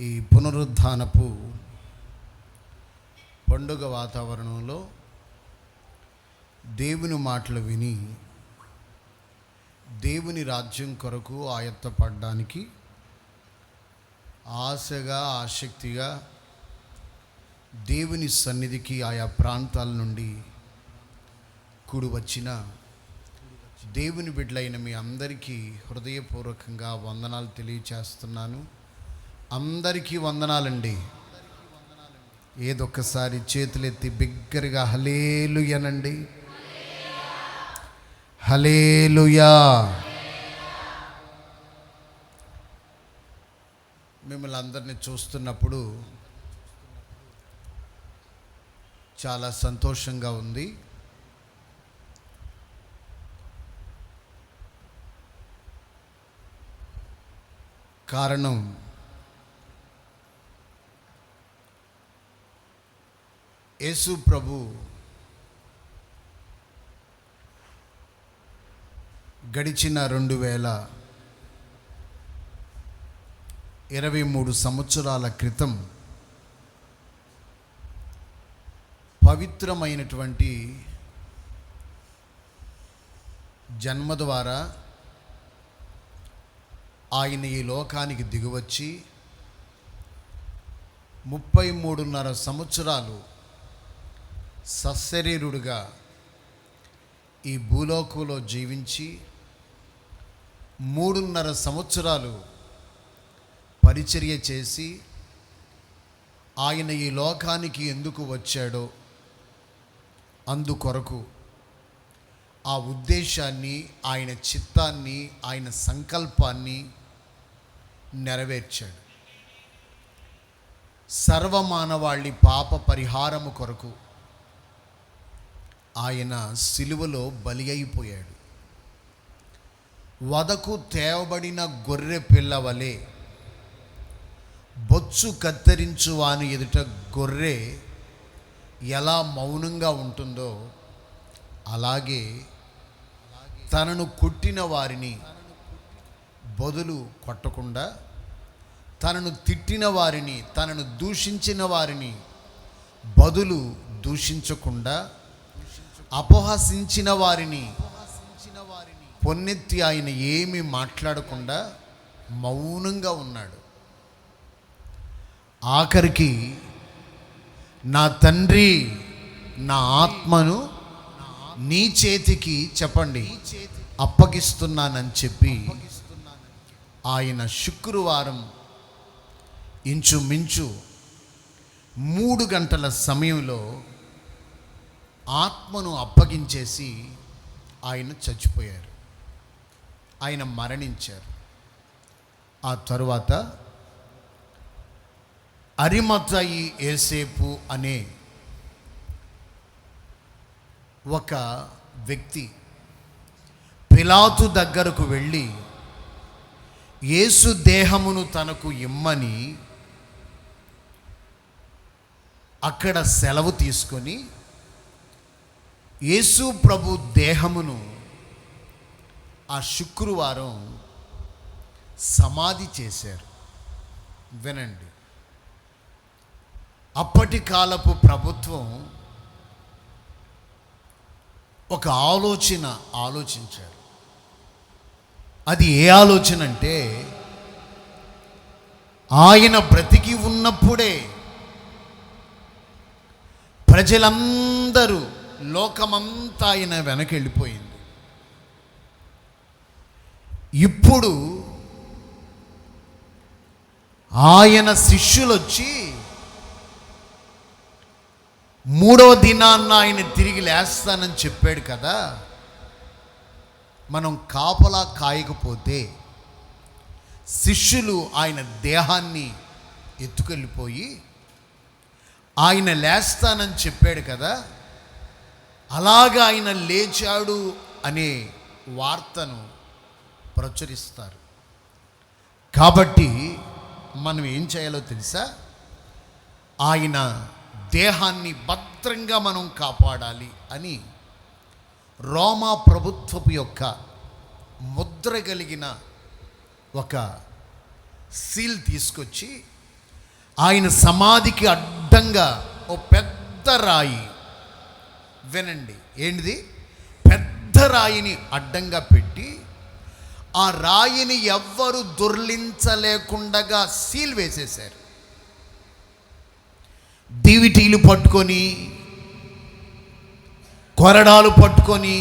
ఈ పునరుద్ధానపు పండుగ వాతావరణంలో దేవుని మాటలు విని దేవుని రాజ్యం కొరకు ఆయత్తపడడానికి ఆశగా ఆసక్తిగా దేవుని సన్నిధికి ఆయా ప్రాంతాల నుండి కూడి వచ్చిన దేవుని బిడ్డలైన మీ అందరికీ హృదయపూర్వకంగా వందనాలు తెలియచేస్తున్నాను. అందరికీ వందనాలండి. ఏదొక్కసారి చేతులెత్తి బిగ్గరగా హల్లెలూయానండి. హల్లెలూయా. మిమ్మల్ని అందరినీ చూస్తున్నప్పుడు చాలా సంతోషంగా ఉంది. కారణం యేసు ప్రభు గడిచిన 2023 సంవత్సరాల క్రితం పవిత్రమైనటువంటి జన్మ ద్వారా ఆయన ఈ లోకానికి దిగివచ్చి 33.5 సంవత్సరాలు సశరీరుడుగా ఈ భూలోకంలో జీవించి 3.5 సంవత్సరాలు పరిచర్య చేసి ఆయన ఈ లోకానికి ఎందుకు వచ్చాడో అందుకొరకు ఆ ఉద్దేశాన్ని, ఆయన చిత్తాన్ని, ఆయన సంకల్పాన్ని నెరవేర్చాడు. సర్వమానవాళి పాప పరిహారము కొరకు ఆయన సిలువలో బలి అయిపోయాడు. వదకు తేవబడిన గొర్రె పిల్ల వలె బొచ్చు కత్తిరించు వాని ఎదుట గొర్రె ఎలా మౌనంగా ఉంటుందో అలాగే తనను కొట్టిన వారిని బదులు కొట్టకుండా, తనను తిట్టిన వారిని, తనను దూషించిన వారిని బదులు దూషించకుండా, అపహసించిన వారిని పొన్నెత్తి ఆయన ఏమీ మాట్లాడకుండా మౌనంగా ఉన్నాడు. ఆఖరికి నా తండ్రి, నా ఆత్మను నీ చేతికి చెప్పండి అప్పగిస్తున్నానని చెప్పి ఆయన శుక్రవారం ఇంచుమించు 3 గంటల సమయంలో ఆత్మను అప్పగించేసి ఆయన చచ్చిపోయారు, ఆయన మరణించారు. ఆ తరువాత అరిమతయి యేసేపు అనే ఒక వ్యక్తి పిలాతు దగ్గరకు వెళ్ళి యేసు దేహమును తనకు ఇమ్మని అక్కడ సెలవు తీసుకొని యేసు ప్రభు దేహమును ఆ శుక్రవారం సమాధి చేశారు. వినండి, అప్పటి కాలపు ప్రభుత్వం ఒక ఆలోచించారు. అది ఏ ఆలోచన అంటే, ఆయన బ్రతికి ఉన్నప్పుడే ప్రజలందరూ, లోకమంతా ఆయన వెనక్కి వెళ్ళిపోయింది. ఇప్పుడు ఆయన శిష్యులు వచ్చి 3వ దినాన్న ఆయన తిరిగి లేస్తానని చెప్పాడు కదా, మనం కాపలా కాయకపోతే శిష్యులు ఆయన దేహాన్ని ఎత్తుకెళ్ళిపోయి ఆయన లేస్తానని చెప్పాడు కదా, అలాగా ఆయన లేచాడు అనే వార్తను ప్రచురిస్తారు. కాబట్టి మనం ఏం చేయాలో తెలుసా? ఆయన దేహాన్ని భద్రంగా మనం కాపాడాలి అని రోమా ప్రభుత్వపు యొక్క ముద్ర కలిగిన ఒక సీల్ తీసుకొచ్చి ఆయన సమాధికి అడ్డంగా ఓ పెద్ద రాయి, వినండి ఏంటిది, పెద్ద రాయిని అడ్డంగా పెట్టి ఆ రాయిని ఎవ్వరు దొర్లించలేకుండా సీల్ వేసేశారు. దివిటీలు పట్టుకొని, కొరడాలు పట్టుకొని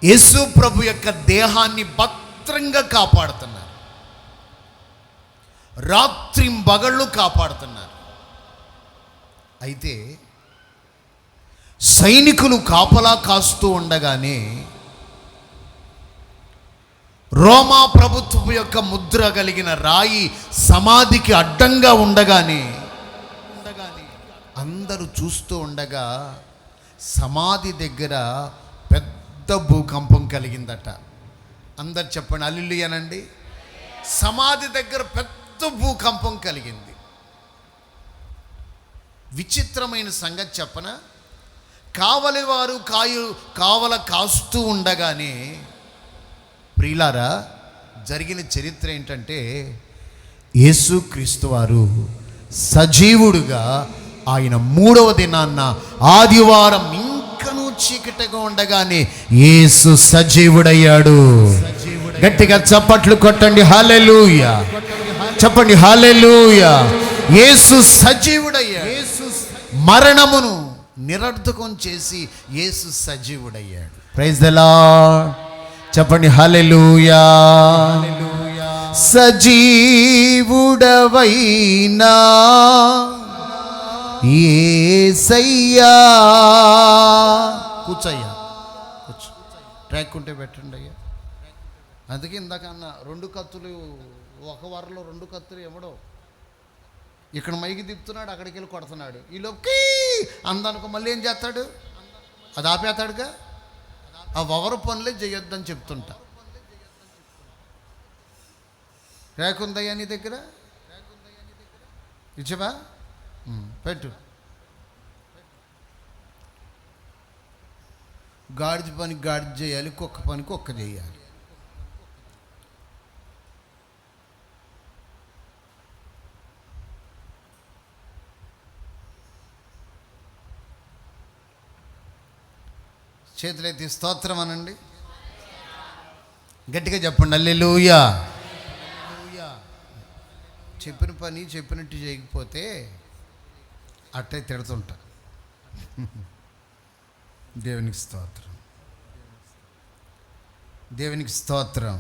యేసు ప్రభు యొక్క దేహాన్ని భద్రంగా కాపాడుతున్నారు. రాత్రింబగళ్ళు కాపాడుతున్నారు. అయితే సైనికులు కాపలా కాస్తూ ఉండగానే రోమా ప్రభుత్వం యొక్క ముద్ర కలిగిన రాయి సమాధికి అడ్డంగా ఉండగానే అందరూ చూస్తూ ఉండగా సమాధి దగ్గర పెద్ద భూకంపం కలిగిందట. అందరు చెప్పండి హల్లెలూయా అనండి. సమాధి దగ్గర పెద్ద భూకంపం కలిగింది. విచిత్రమైన సంగతి చెప్పనా, కావలివారు కావల కాస్తూ ఉండగానే ప్రియులారా జరిగిన చరిత్ర ఏంటంటే, యేసుక్రీస్తు వారు సజీవుడుగా ఆయన 3వ దినాన్న ఆదివారం ఇంకనూ చీకటిగా ఉండగానే యేసు సజీవుడయ్యాడు. గట్టిగా చప్పట్లు కొట్టండి హల్లెలూయా, చెప్పండి హల్లెలూయా. యేసు సజీవుడయ్యాడు. మరణమును నిరర్ధకం చేసి యేసు సజీవుడయ్యాడు. ప్రైజ్ ది లార్డ్, చెప్పండి హల్లెలూయా. సజీవుడవైనా యేసయ్యా, కూర్చోయ్యా, కూర్చో, ట్రాక్ ఉంటే పెట్టండి అయ్యా. అందుకే ఇందాక అన్న 2 కత్తులు, ఒక వారంలో 2 కత్తులు ఎవడో ఇక్కడ మైకి తిప్పుతున్నాడు, అక్కడికి వెళ్ళి కొడుతున్నాడు. ఈలోకి అందనుకో మళ్ళీ ఏం చేస్తాడు, అది ఆపేస్తాడుగా. ఆ ఎవరు పనులే చేయొద్దని చెప్తుంటా. ట్రాక్ ఉందయ్యా నీ దగ్గర, ఇచ్చవా, పెట్టు. గాడిద పని గాడిద చేయాలి, కుక్క పని కుక్క చేయాలి. చేతులైతే స్తోత్రం అనండి, గట్టిగా చెప్పండి హల్లెలూయా. చెప్పిన పని చెప్పినట్టు చేయకపోతే అట్టే తిడుతుంటా. దేవునికి స్తోత్రం, దేవునికి స్తోత్రం.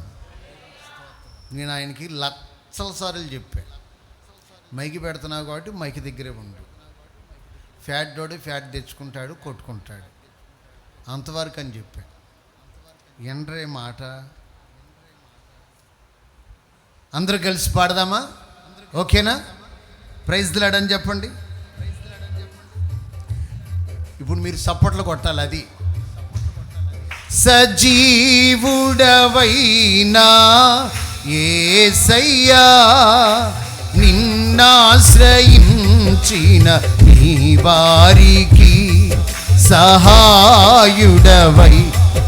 నేను ఆయనకి లక్షల సార్లు చెప్పా, మైకి పెడుతున్నావు కాబట్టి మైకి దగ్గరే ఉండు. ఫ్యాట్ డోడి ఫ్యాట్ తెచ్చుకుంటాడు, కొట్టుకుంటాడు, అంతవరకు అని చెప్పా. ఎండ్రే మాట. అందరూ కలిసి పాడదామా? ఓకేనా? ప్రైజ్ ది లార్డ్ అని చెప్పండి. ఇప్పుడు మీరు సప్పట్లు కొట్టాలి. అది సజీవుడవైనా యేసయ్యా, నిన్నాశ్రయించిన నీ వారికి సహాయుడవై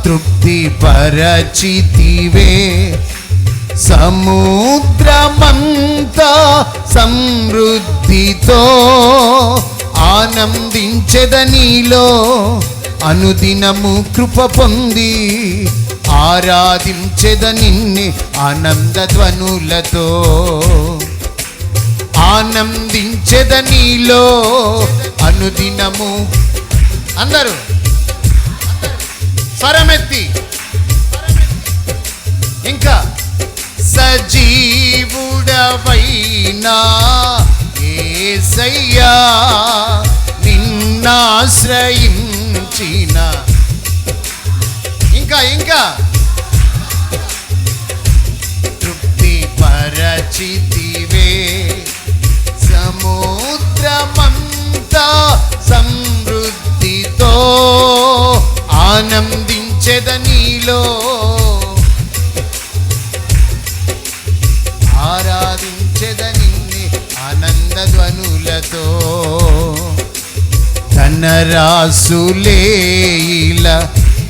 తృప్తి పరచితివే. సముద్రమంతా సమృద్ధితో ఆనందించెద నీలో, అనుదినము కృప పొంది ఆరాధించెద నిన్నే ఆనంద ధ్వనులతో. ఆనందించెద నీలో అనుదినము. అందరూ స్వరమెత్తి ఇంకా సజీవుడవైనా యేసయ్యా, నిన్నాశ్రయించిన. ఇంకా ఇంకా తృప్తి పరచితివే. సముద్రమంతా సమృద్ధితో ఆనందించెద నీలో, ఆరాధించెద నిన్నే ఆనంద ధ్వనులతో. ధనరాసులేల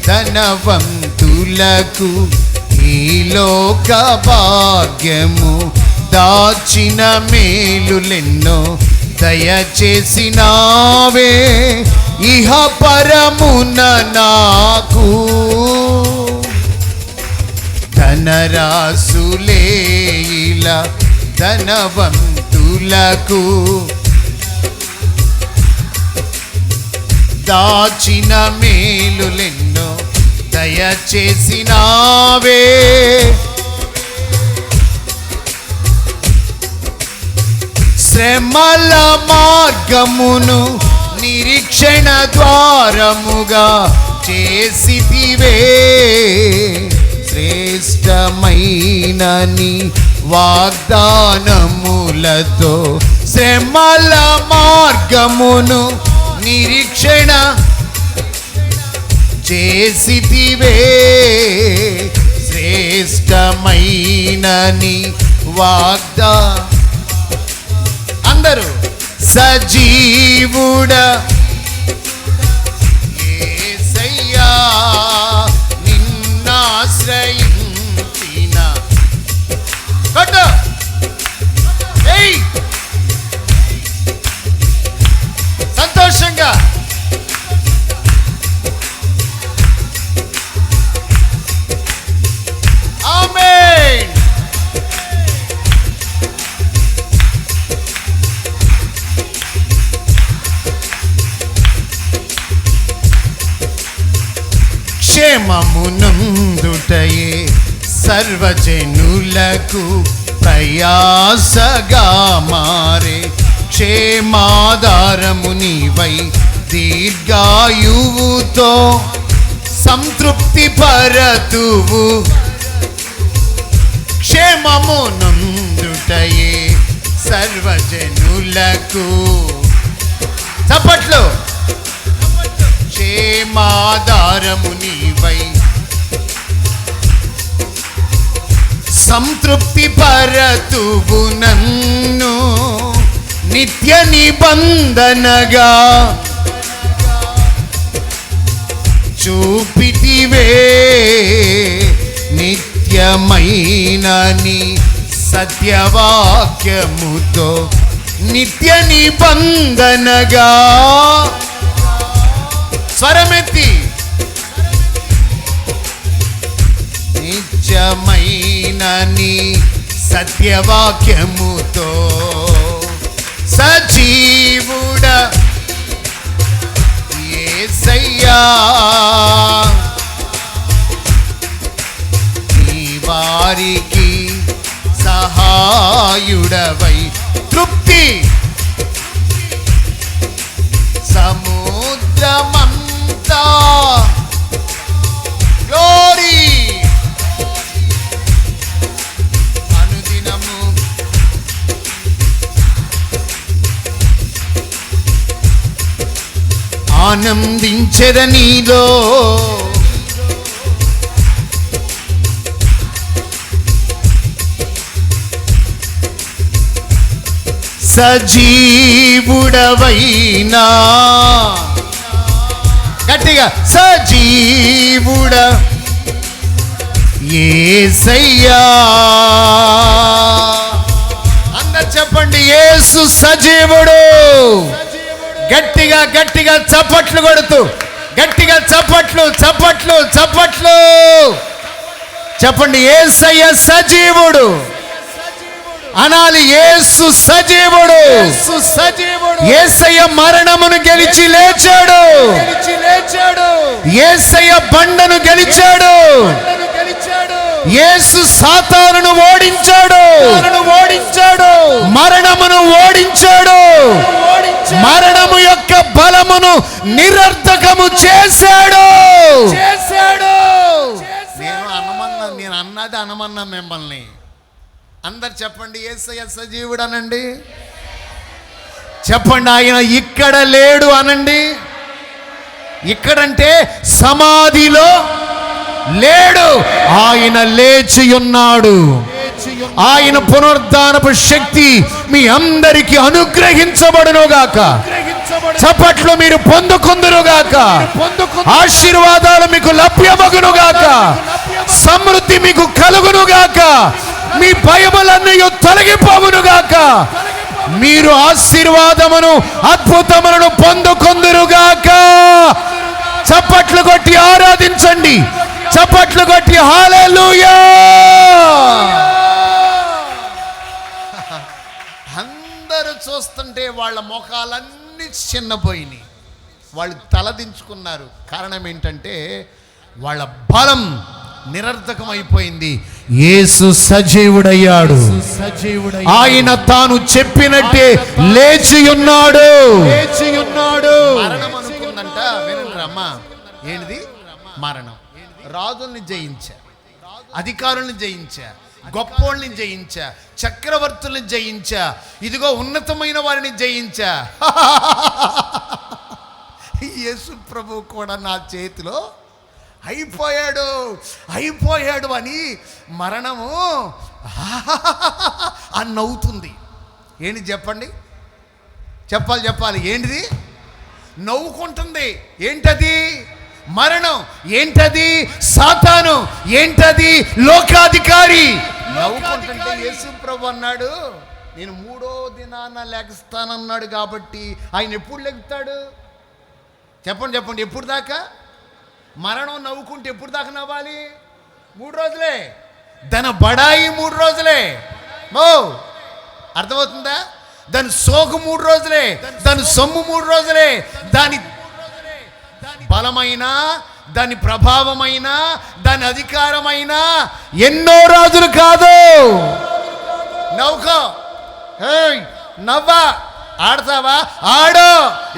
ధనవంతులకు ఈ లోక భాగ్యము దాచిన మేలులెన్నో దయచేసినావే ఇహ పరమున నాకు. ధనరాసులే ఇలా ధనవంతులకు దాచిన మేలులెన్నో దయచేసినావే. శ్రమల మార్గమును నిరీక్షణ ద్వారముగా చేసితివే. శ్రేష్టమైన నీ వాగ్దానములతో శ్రమల మార్గమును నిరీక్షణ చేసితివే. శ్రేష్టమైన నీ అందరూ సజీవుడా యేసయ్యా నిన్నాశ్రయించిన కట్టు ఏయ్ సంతోషంగా ఆమేన్. క్షేమమునందుటయే సర్వజనులకు ప్రయాసగా మారే క్షేమాధారము నీవై దీర్ఘాయువుతో సంతృప్తి పరతువు. క్షేమమునందుటయే సర్వజనులకు చప్పట్లు క్షేమాధారము నీవై సంతృప్తి పరతువు నన్ను నిత్య నిబంధనగా చూపితివే. నిత్యమైన నీ సత్యవాక్యముతో నిత్య నిబంధనగా స్వరమెత్తి నిత్యమైన నీ సత్యవాక్యముతో సజీవుడా యేసయ్యా నీ వారికి సహాయుడవై తృప్తి సముద్రమంతా గ్లోరీ అనుదినము ఆనందించెద నీలో సజీవుడవైనా గట్టిగా సజీవుడ యేసయ్యా అందరు చెప్పండి యేసు సజీవుడు. గట్టిగా గట్టిగా చప్పట్లు కొడుతూ గట్టిగా చప్పట్లు చప్పట్లు చప్పట్లు చెప్పండి. యేసయ్య సజీవుడు అనాలి. యేసు సజీవుడు. యేసయ్య మరణమును గెలిచి లేచాడు. యేసయ్య బండను గెలిచాడు. యేసు సాతానును ఓడించాడు. మరణమును ఓడించాడు. మరణము యొక్క బలమును నిరర్ధకము చేశాడు. నేను అన్నది అనమన్నా మిమ్మల్ని. అందరు చెప్పండి యేసయ్య సజీవుడు అనండి. చెప్పండి ఆయన ఇక్కడ లేడు అనండి. ఇక్కడంటే సమాధిలో లేడు, ఆయన లేచి ఉన్నాడు. ఆయన పునరుద్ధానపు శక్తి మీ అందరికీ అనుగ్రహించబడునుగాక. చప్పట్లు మీరు పొందుకుందురుగాక. ఆశీర్వాదాలు మీకు లభ్యమగునుగాక. సమృద్ధి మీకు కలుగునుగాక. మీ భయములన్నీ తొలగిపోవునుగాక. మీరు ఆశీర్వాదమును అద్భుతములను పొందుకొందురుగాక. చప్పట్లు కొట్టి ఆరాధించండి. చప్పట్లు కొట్టి హల్లెలూయా. అందరూ చూస్తుంటే వాళ్ళ ముఖాలన్నీ చిన్నపోయినాయి. వాళ్ళు తలదించుకున్నారు. కారణం ఏంటంటే వాళ్ళ బలం నిరర్ధకమైపోయింది. యేసు సజీవుడయ్యాడు. ఆయన తాను చెప్పినట్టే లేచి ఉన్నాడు. మరణం అనుకుందంట. వినండి ఏంటిది మరణం? రాజుల్ని జయించా, అధికారుల్ని జయించా, గొప్పోళ్ళని జయించా, చక్రవర్తుల్ని జయించా, ఇదిగో ఉన్నతమైన వారిని జయించా. యేసు ప్రభు కూడా నా చేతిలో అయిపోయాడు అని మరణము అని నవ్వుతుంది. ఏంటి చెప్పండి? చెప్పాలి. ఏంటిది? నవ్వుకుంటుంది. ఏంటది? మరణం. ఏంటది? సాతాను. ఏంటది? లోకాధికారి. నవ్వుకుంటుంటే యేసు ప్రభు అన్నాడు, నేను 3వ దినాన లెగుస్తానన్నాడు. కాబట్టి ఆయన ఎప్పుడు లెగుతాడు? చెప్పండి. ఎప్పుడు దాకా? మరణం నవ్వుకుంటే ఎప్పుడు దాకా నవ్వాలి? 3 రోజులే. దాని బడాయి 3 రోజులే. అర్థమవుతుందా? దాని సోకు 3 రోజులే, దాని సొమ్ము 3 రోజులే, దాని బలమైన, దాని ప్రభావమైన, దాని అధికారమైన ఎన్నో రోజులు కాదు. నవ్వుకో, నవ్వా, ఆడతావా ఆడో,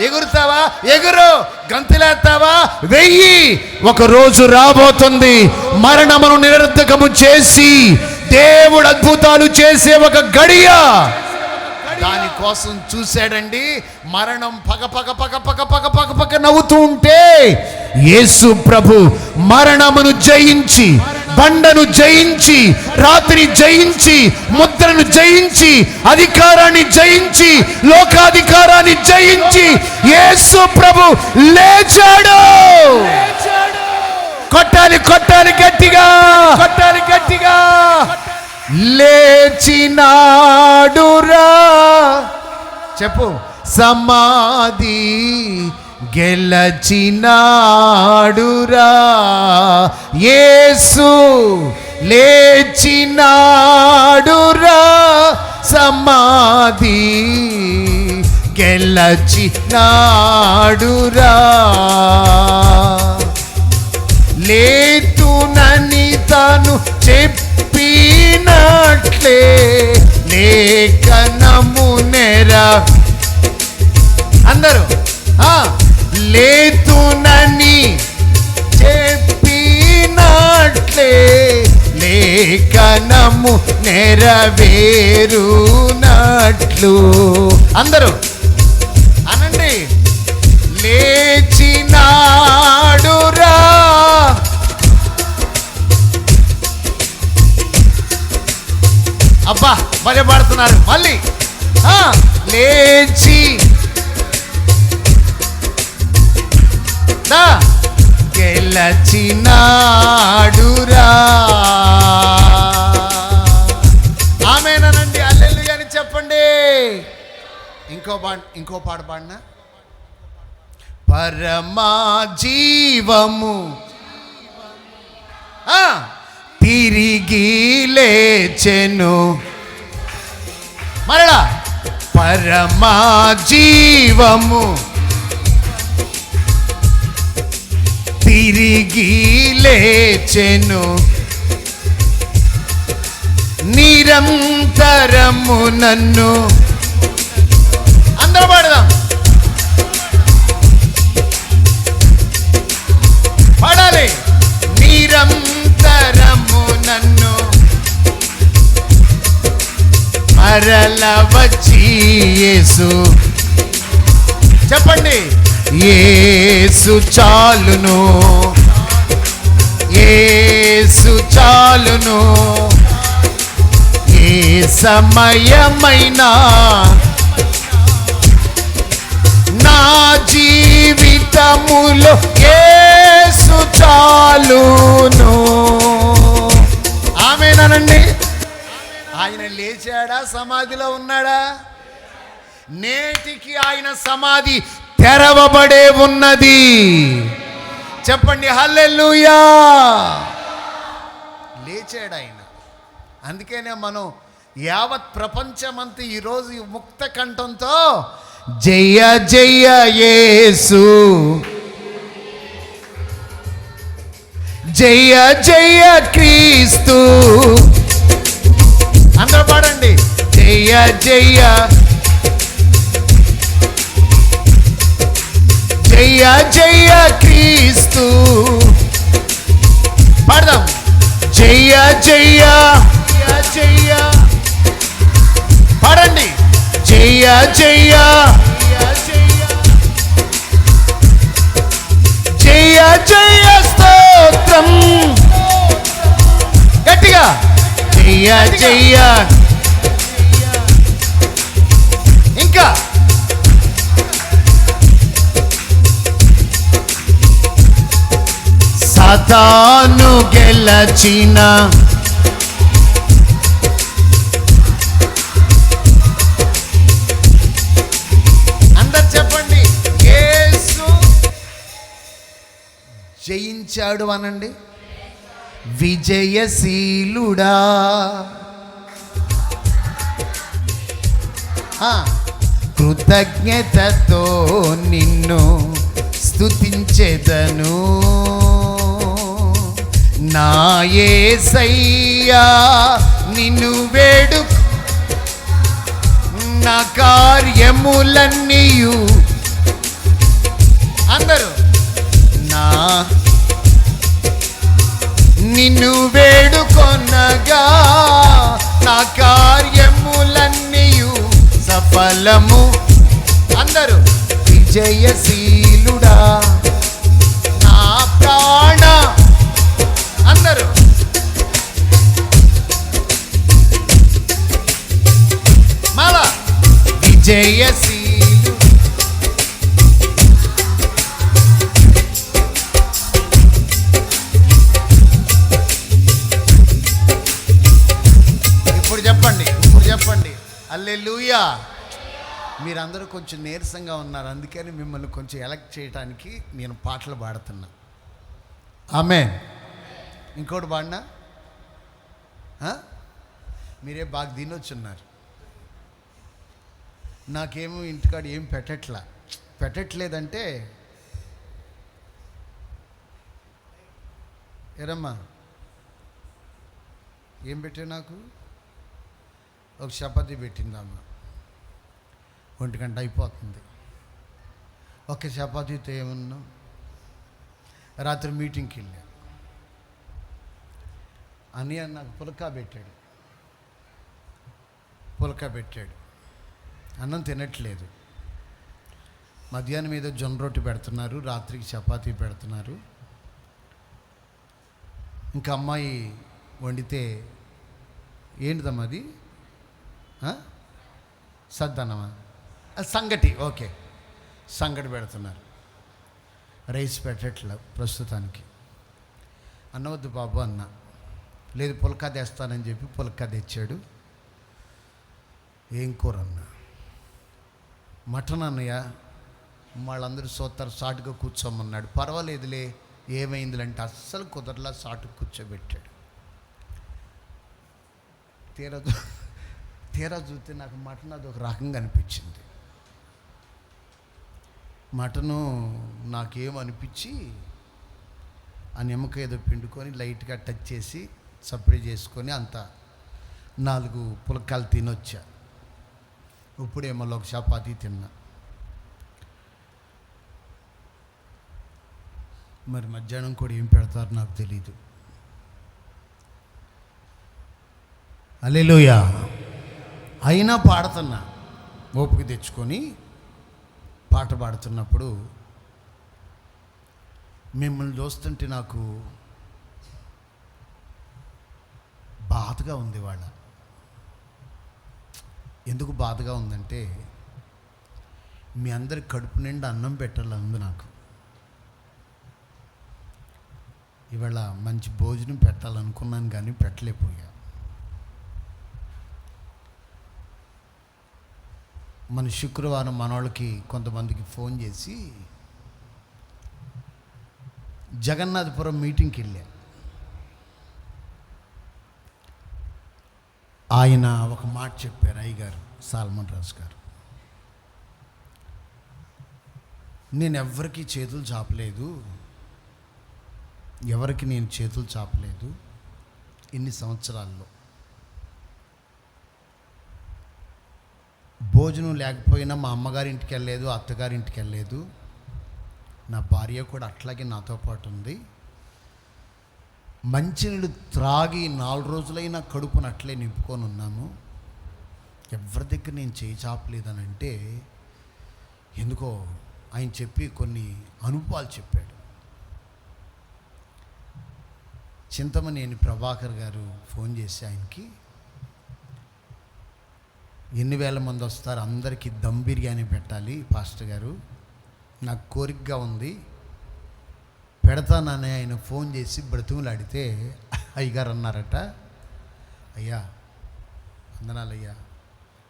ఎగురుతావా ఎగురు, గంతులేస్తావా వెయ్యి. ఒక రోజు రాబోతుంది మరణమును నిరర్ధకము చేసి దేవుడు అద్భుతాలు చేసే ఒక గడియ. దానికోసం చూశాడండి. మరణం పగ నవ్వుతూ ఉంటే యేసు ప్రభు మరణమును జయించి, బండను జయించి, రాత్రిని జయించి, ముద్రను జయించి, అధికారాన్ని జయించి, లోకాధికారాన్ని జయించి యేసు ప్రభు లేచాడు. కొట్టాలి గట్టిగా. లేచినాడురా. చెప్పు. సమాధి గెలచినాడురా. యేసు లేచినాడురా. సమాధి గెలచినాడురా. లేతునని తను చెప్పినట్లే లేఖనము అందరూ లేతునని చెప్పినట్లే లేఖనము నెరవేరునట్లు. అందరూ అనండి. లేచినాడురా. అబ్బా భలే పాడుతున్నారు. మళ్ళీ లేచి గెలచినాడురా. ఆమేనండి. హల్లెలూయా అని చెప్పండి. ఇంకో పాట పాడినా. పరమా జీవము తిరిగి లేచెను. మరలా పరమా జీవము తిరిగి లేచెను. నిరంతరము నన్ను. అందరూ పాడదాం. పాడాలి. నిరంతరము నన్ను మరల వచ్చి యేసు. చెప్పండి. యేసు చాలును, యేసు చాలును. ఏ సమయమైనా నా జీవితములో యేసు చాలును. ఆమేనండి. ఆయన లేచాడా, సమాధిలో ఉన్నాడా? నేటికి ఆయన సమాధి తెరవబడే ఉన్నది. చెప్పండి హల్లెలూయా. లేచాడు ఆయన. అందుకనే మనం యావత్ ప్రపంచమంతా ఈరోజు ముక్త కంఠంతో జయ జయ యేసు, జయ జయ క్రీస్తు. అందరూ పాడండి, జయ జయ జయ జయ క్రీస్తు. పాడదాం, జయ జయ జయ. పాడండి, జయ జయ జయ జయ స్తోత్రం. గట్టిగా, జయ జయ. ఇంకా సాతాను గెలచిన అందరు చెప్పండి, యేసు జయించాడు అనండి. విజయశీలుడా, కృతజ్ఞతతో నిన్ను స్తుతించెదను. నా యేసయ్యా నిన్ను వేడు, నా కార్యములన్నీయు. అందరూ నా నిన్ను వేడుకొనగా నా కార్యములన్నీయు సఫలము. అందరూ విజయశీలుడా నా ప్రాణ. అందరూ మళ్ళా విజయశీలు. ఇప్పుడు చెప్పండి, ఇప్పుడు చెప్పండి హల్లెలూయా. మీరందరూ కొంచెం నీరసంగా ఉన్నారు, అందుకని మిమ్మల్ని కొంచెం ఎలక్ట్ చేయడానికి నేను పాటలు పాడుతున్నా. ఆమేన్. ఇంకోటి పాడినా మీరే బాగా తినొచ్చున్నారు. నాకేమో ఇంటికాడ ఏం పెట్టట్లేదంటే ఏరమ్మా ఏం పెట్టా? నాకు ఒక చపాతీ పెట్టిందమ్మా. 1 గంట అయిపోతుంది. ఒక చపాతీతో ఏమన్నా. రాత్రి మీటింగ్కి వెళ్ళా, అని నాకు పులకా పెట్టాడు. అన్నం తినట్లేదు. మధ్యాహ్నం మీద జొన్న రొట్టె పెడుతున్నారు, రాత్రికి చపాతీ పెడుతున్నారు. ఇంకా అమ్మాయి వండితే ఏంటిదమ్మా అది? సద్దన్నమా? సంగటి. ఓకే, సంగటి పెడుతున్నారు. రైస్ పెట్టట్లే ప్రస్తుతానికి. అన్నవద్దు బాబు అన్న. లేదు పుల్కా తెస్తానని చెప్పి పుల్కా తెచ్చాడు. ఏం కూర అన్న? మటన్ అన్నయ్య. వాళ్ళందరూ సోతారు, సాటుగా కూర్చోమన్నాడు. పర్వాలేదులే, ఏమైందిలంటే అస్సలు కుదరలా, సాటుకు కూర్చోబెట్టాడు. తీరా చూస్తే నాకు మటన్ అది ఒక రకంగా అనిపించింది. మటను నాకేమనిపించి ఆ నిమ్మకాయ ఏదో పిండుకొని లైట్గా టచ్ చేసి సప్లై చేసుకొని అంత 4 పులకాలు తినొచ్చా. ఇప్పుడేమో ఒక చపాతీ తిన్నా. మరి మధ్యాహ్నం కూడా ఏం పెడతారు నాకు తెలీదు. హల్లెలూయా. అయినా పాడుతున్నా, ఓపిక తెచ్చుకొని పాట పాడుతున్నప్పుడు మిమ్మల్ని చూస్తుంటే నాకు బాధగా ఉంది. వాళ్ళ ఎందుకు బాధగా ఉందంటే, మీ అందరి కడుపు నిండా అన్నం పెట్టాలని ఉంది నాకు. ఇవాళ మంచి భోజనం పెట్టాలనుకున్నాను కానీ పెట్టలేకపోయా. మన శుక్రవారం మనోళ్ళకి కొంతమందికి ఫోన్ చేసి జగన్నాథపురం మీటింగ్కి వెళ్ళా. ఆయన ఒక మాట చెప్పారు, అయ్యగారు సాల్మన్ రాజు గారు, నేను ఎవరికి చేతులు చాపలేదు, ఎవరికి నేను చేతులు చాపలేదు ఇన్ని సంవత్సరాల్లో. భోజనం లేకపోయినా మా అమ్మగారి ఇంటికి వెళ్ళలేదు, అత్తగారి ఇంటికి వెళ్ళలేదు, నా భార్య కూడా అట్లాగే నాతో పాటు ఉంది. మంచినీళ్ళు త్రాగి 4 రోజులైనా కడుపును అట్లే నింపుకొని ఉన్నాము. ఎవరి దగ్గర నేను చేయి చాపలేదనంటే ఎందుకో ఆయన చెప్పి కొన్ని అనుభవాలు చెప్పాడు. చింతమనేని ప్రభాకర్ గారు ఫోన్ చేసి ఆయనకి, ఎన్ని వేల మంది వస్తారు, అందరికీ దమ్ బిర్యానీ పెట్టాలి పాస్టర్ గారు, నాకు కోరికగా ఉంది, పెడతానని ఆయన ఫోన్ చేసి బ్రతుములాడితే అయ్యగారు అన్నారట, అయ్యా వందనాలయ్యా,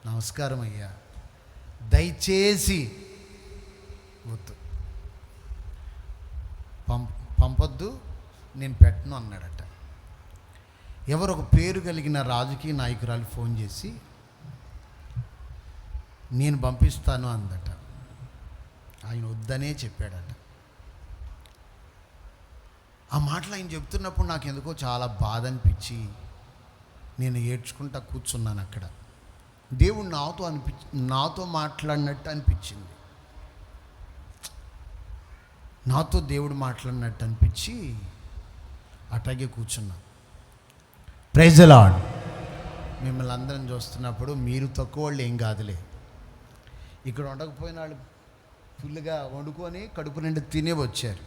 నమస్కారం అయ్యా, దయచేసి వద్దు, పంపొద్దు, నేను పెట్టను అన్నాడట. ఎవరు ఒక పేరు కలిగిన రాజకీయ నాయకురాలు ఫోన్ చేసి నేను పంపిస్తాను అందట. ఆయన వద్దనే చెప్పాడట. ఆ మాటలు ఆయన చెప్తున్నప్పుడు నాకు ఎందుకో చాలా బాధ అనిపించి నేను ఏడ్చుకుంటా కూర్చున్నాను అక్కడ. దేవుడు నాతో మాట్లాడినట్టు అనిపించింది, నాతో దేవుడు మాట్లాడినట్టు అనిపించి అట్లాగే కూర్చున్నా. Praise the lord. మిమ్మల్ని అందరం చూస్తున్నప్పుడు మీరు తక్కువ వాళ్ళు ఏం కాదులే, ఇక్కడ వండకపోయిన వాళ్ళు ఫుల్గా వండుకొని కడుపు నిండా తినే వచ్చారు.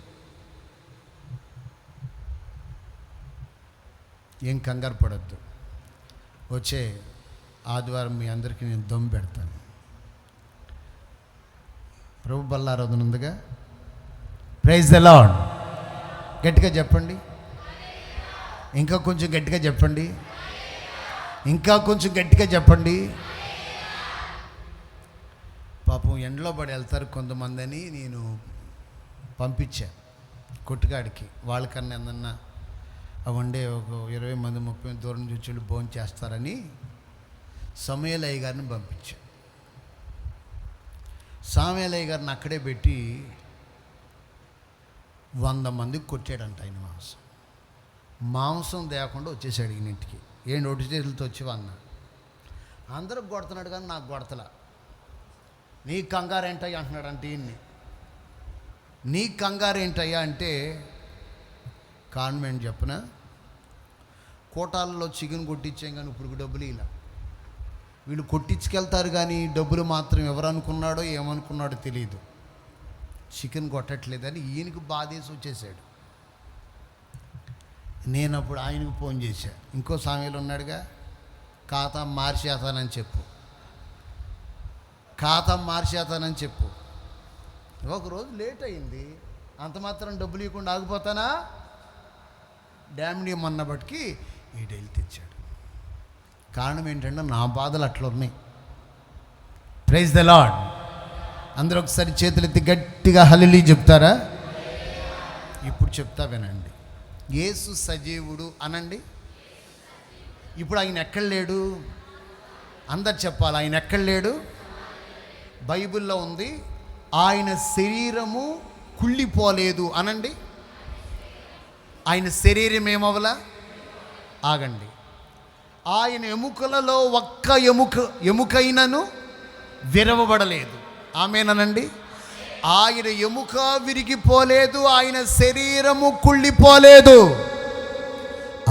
ఏం కంగారు పడద్దు, వచ్చే ఆదివారం మీ అందరికీ నేను దమ్ము పెడతాను. ప్రభు బల్లారాధన ఉందిగా. Praise the lord. గట్టిగా చెప్పండి, ఇంకా కొంచెం గట్టిగా చెప్పండి, ఇంకా కొంచెం గట్టిగా చెప్పండి. పాపం ఎండలో పడి వెళ్తారు కొంతమంది అని నేను పంపించా కొట్టుకాడికి. వాళ్ళకన్నా ఏమన్నా అవండే ఒక 20 మంది 30 మంది దూరం నుంచి వచ్చి భోజనం చేస్తారని సమయలయ్య గారిని పంపించా. సమయలయ్య గారిని అక్కడే పెట్టి 100 మందికి కొట్టాడంట ఆయన. మాంసం తేకుండా వచ్చేసాడు ఈయనింటికి. ఏంటి ఒట్టి చేతులతో వచ్చేవా అన్న. అందరూ కొడుతున్నాడు కానీ నాకు కొడతలా. నీ కంగారు ఏంటయ్యా అంటున్నాడు అంటే ఈయన్ని. నీ కంగారు ఏంటయ్యా అంటే కాన్వెంట్ చెప్పిన కోటాలలో చికెన్ కొట్టించాం కానీ ఇప్పుడు డబ్బులు ఇలా వీళ్ళు కొట్టించుకెళ్తారు కానీ డబ్బులు మాత్రం ఎవరు అనుకున్నాడో ఏమనుకున్నాడో తెలియదు. చికెన్ కొట్టట్లేదని ఈయనకు బాధేసి వచ్చేసాడు. నేను అప్పుడు ఆయనకు ఫోన్ చేశా, ఇంకో సామెలు ఉన్నాడుగా, ఖాతా మార్చేస్తానని చెప్పు, ఖాతా మార్చేస్తానని చెప్పు. ఒకరోజు లేట్ అయింది, అంత మాత్రం డబ్బులు ఇవ్వకుండా ఆగిపోతానా? డ్యామ్ని మొన్నబట్టికి ఈ డైలీ తెచ్చాడు. కారణం ఏంటంటే నా బాధలు అట్లా ఉన్నాయి. Praise the lord. అందరూ ఒకసారి చేతులెత్తి గట్టిగా హల్లెలూయా చెప్తారా? ఇప్పుడు చెప్తా వినండి. యేసు సజీవుడు అనండి. ఇప్పుడు ఆయన ఎక్కడ లేడు? అందరు చెప్పాలి, ఆయన ఎక్కడ లేడు? బైబిల్లో ఉంది, ఆయన శరీరము కుళ్ళిపోలేదు అనండి. ఆయన శరీరం ఏమవలా? ఆగండి. ఆయన ఎముకలలో ఒక్క ఎముకైనను విరవబడలేదు. ఆమేనండి. ఆయన ఎముక విరిగిపోలేదు, ఆయన శరీరము కుళ్ళిపోలేదు,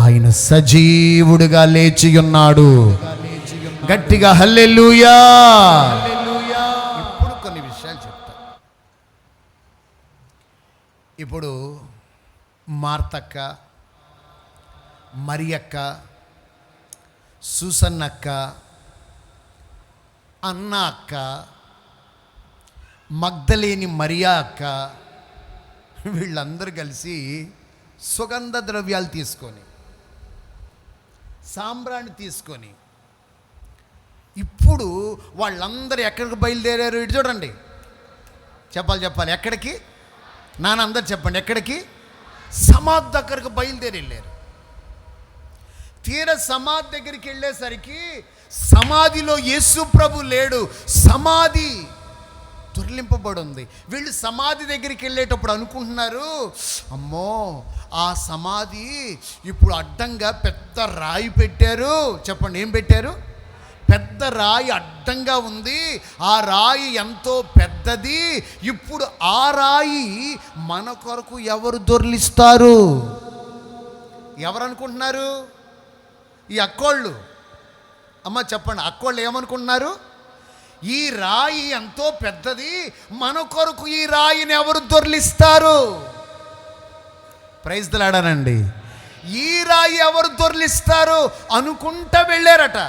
ఆయన సజీవుడుగా లేచి ఉన్నాడు. గట్టిగా హల్లెలూయా. ఇప్పుడు కొన్ని విషయాలు చెప్తా. ఇప్పుడు మార్తక్క, మరియక్క, సూసన్నక్క, అన్న అక్క, మగ్దలేని మరియా అక్క, వీళ్ళందరూ కలిసి సుగంధ ద్రవ్యాలు తీసుకొని, సాంబ్రాణి తీసుకొని ఇప్పుడు వాళ్ళందరూ ఎక్కడికి బయలుదేరారు? ఇటు చూడండి, చెప్పాలి ఎక్కడికి? నాన్న అందరు చెప్పండి, ఎక్కడికి? సమాధి దగ్గరకు బయలుదేరి వెళ్ళారు. తీర సమాధి దగ్గరికి వెళ్ళేసరికి సమాధిలో యేసు ప్రభు లేడు, సమాధి దుర్లింపబడి ఉంది. వీళ్ళు సమాధి దగ్గరికి వెళ్ళేటప్పుడు అనుకుంటున్నారు, అమ్మో ఆ సమాధి ఇప్పుడు అడ్డంగా పెద్ద రాయి పెట్టారు. చెప్పండి, ఏం పెట్టారు? పెద్ద రాయి అడ్డంగా ఉంది. ఆ రాయి ఎంతో పెద్దది. ఇప్పుడు ఆ రాయి మన కొరకు ఎవరు దొర్లిస్తారు? ఎవరు అనుకుంటున్నారు? ఈ అక్కోళ్ళు. అమ్మ చెప్పండి, అక్కోళ్ళు ఏమనుకుంటున్నారు? ఈ రాయి ఎంతో పెద్దది, మన కొరకు ఈ రాయిని ఎవరు దొర్లిస్తారు? ప్రైజ్ దిలాడానండి. ఈ రాయి ఎవరు దొర్లిస్తారు అనుకుంటా వెళ్ళారట.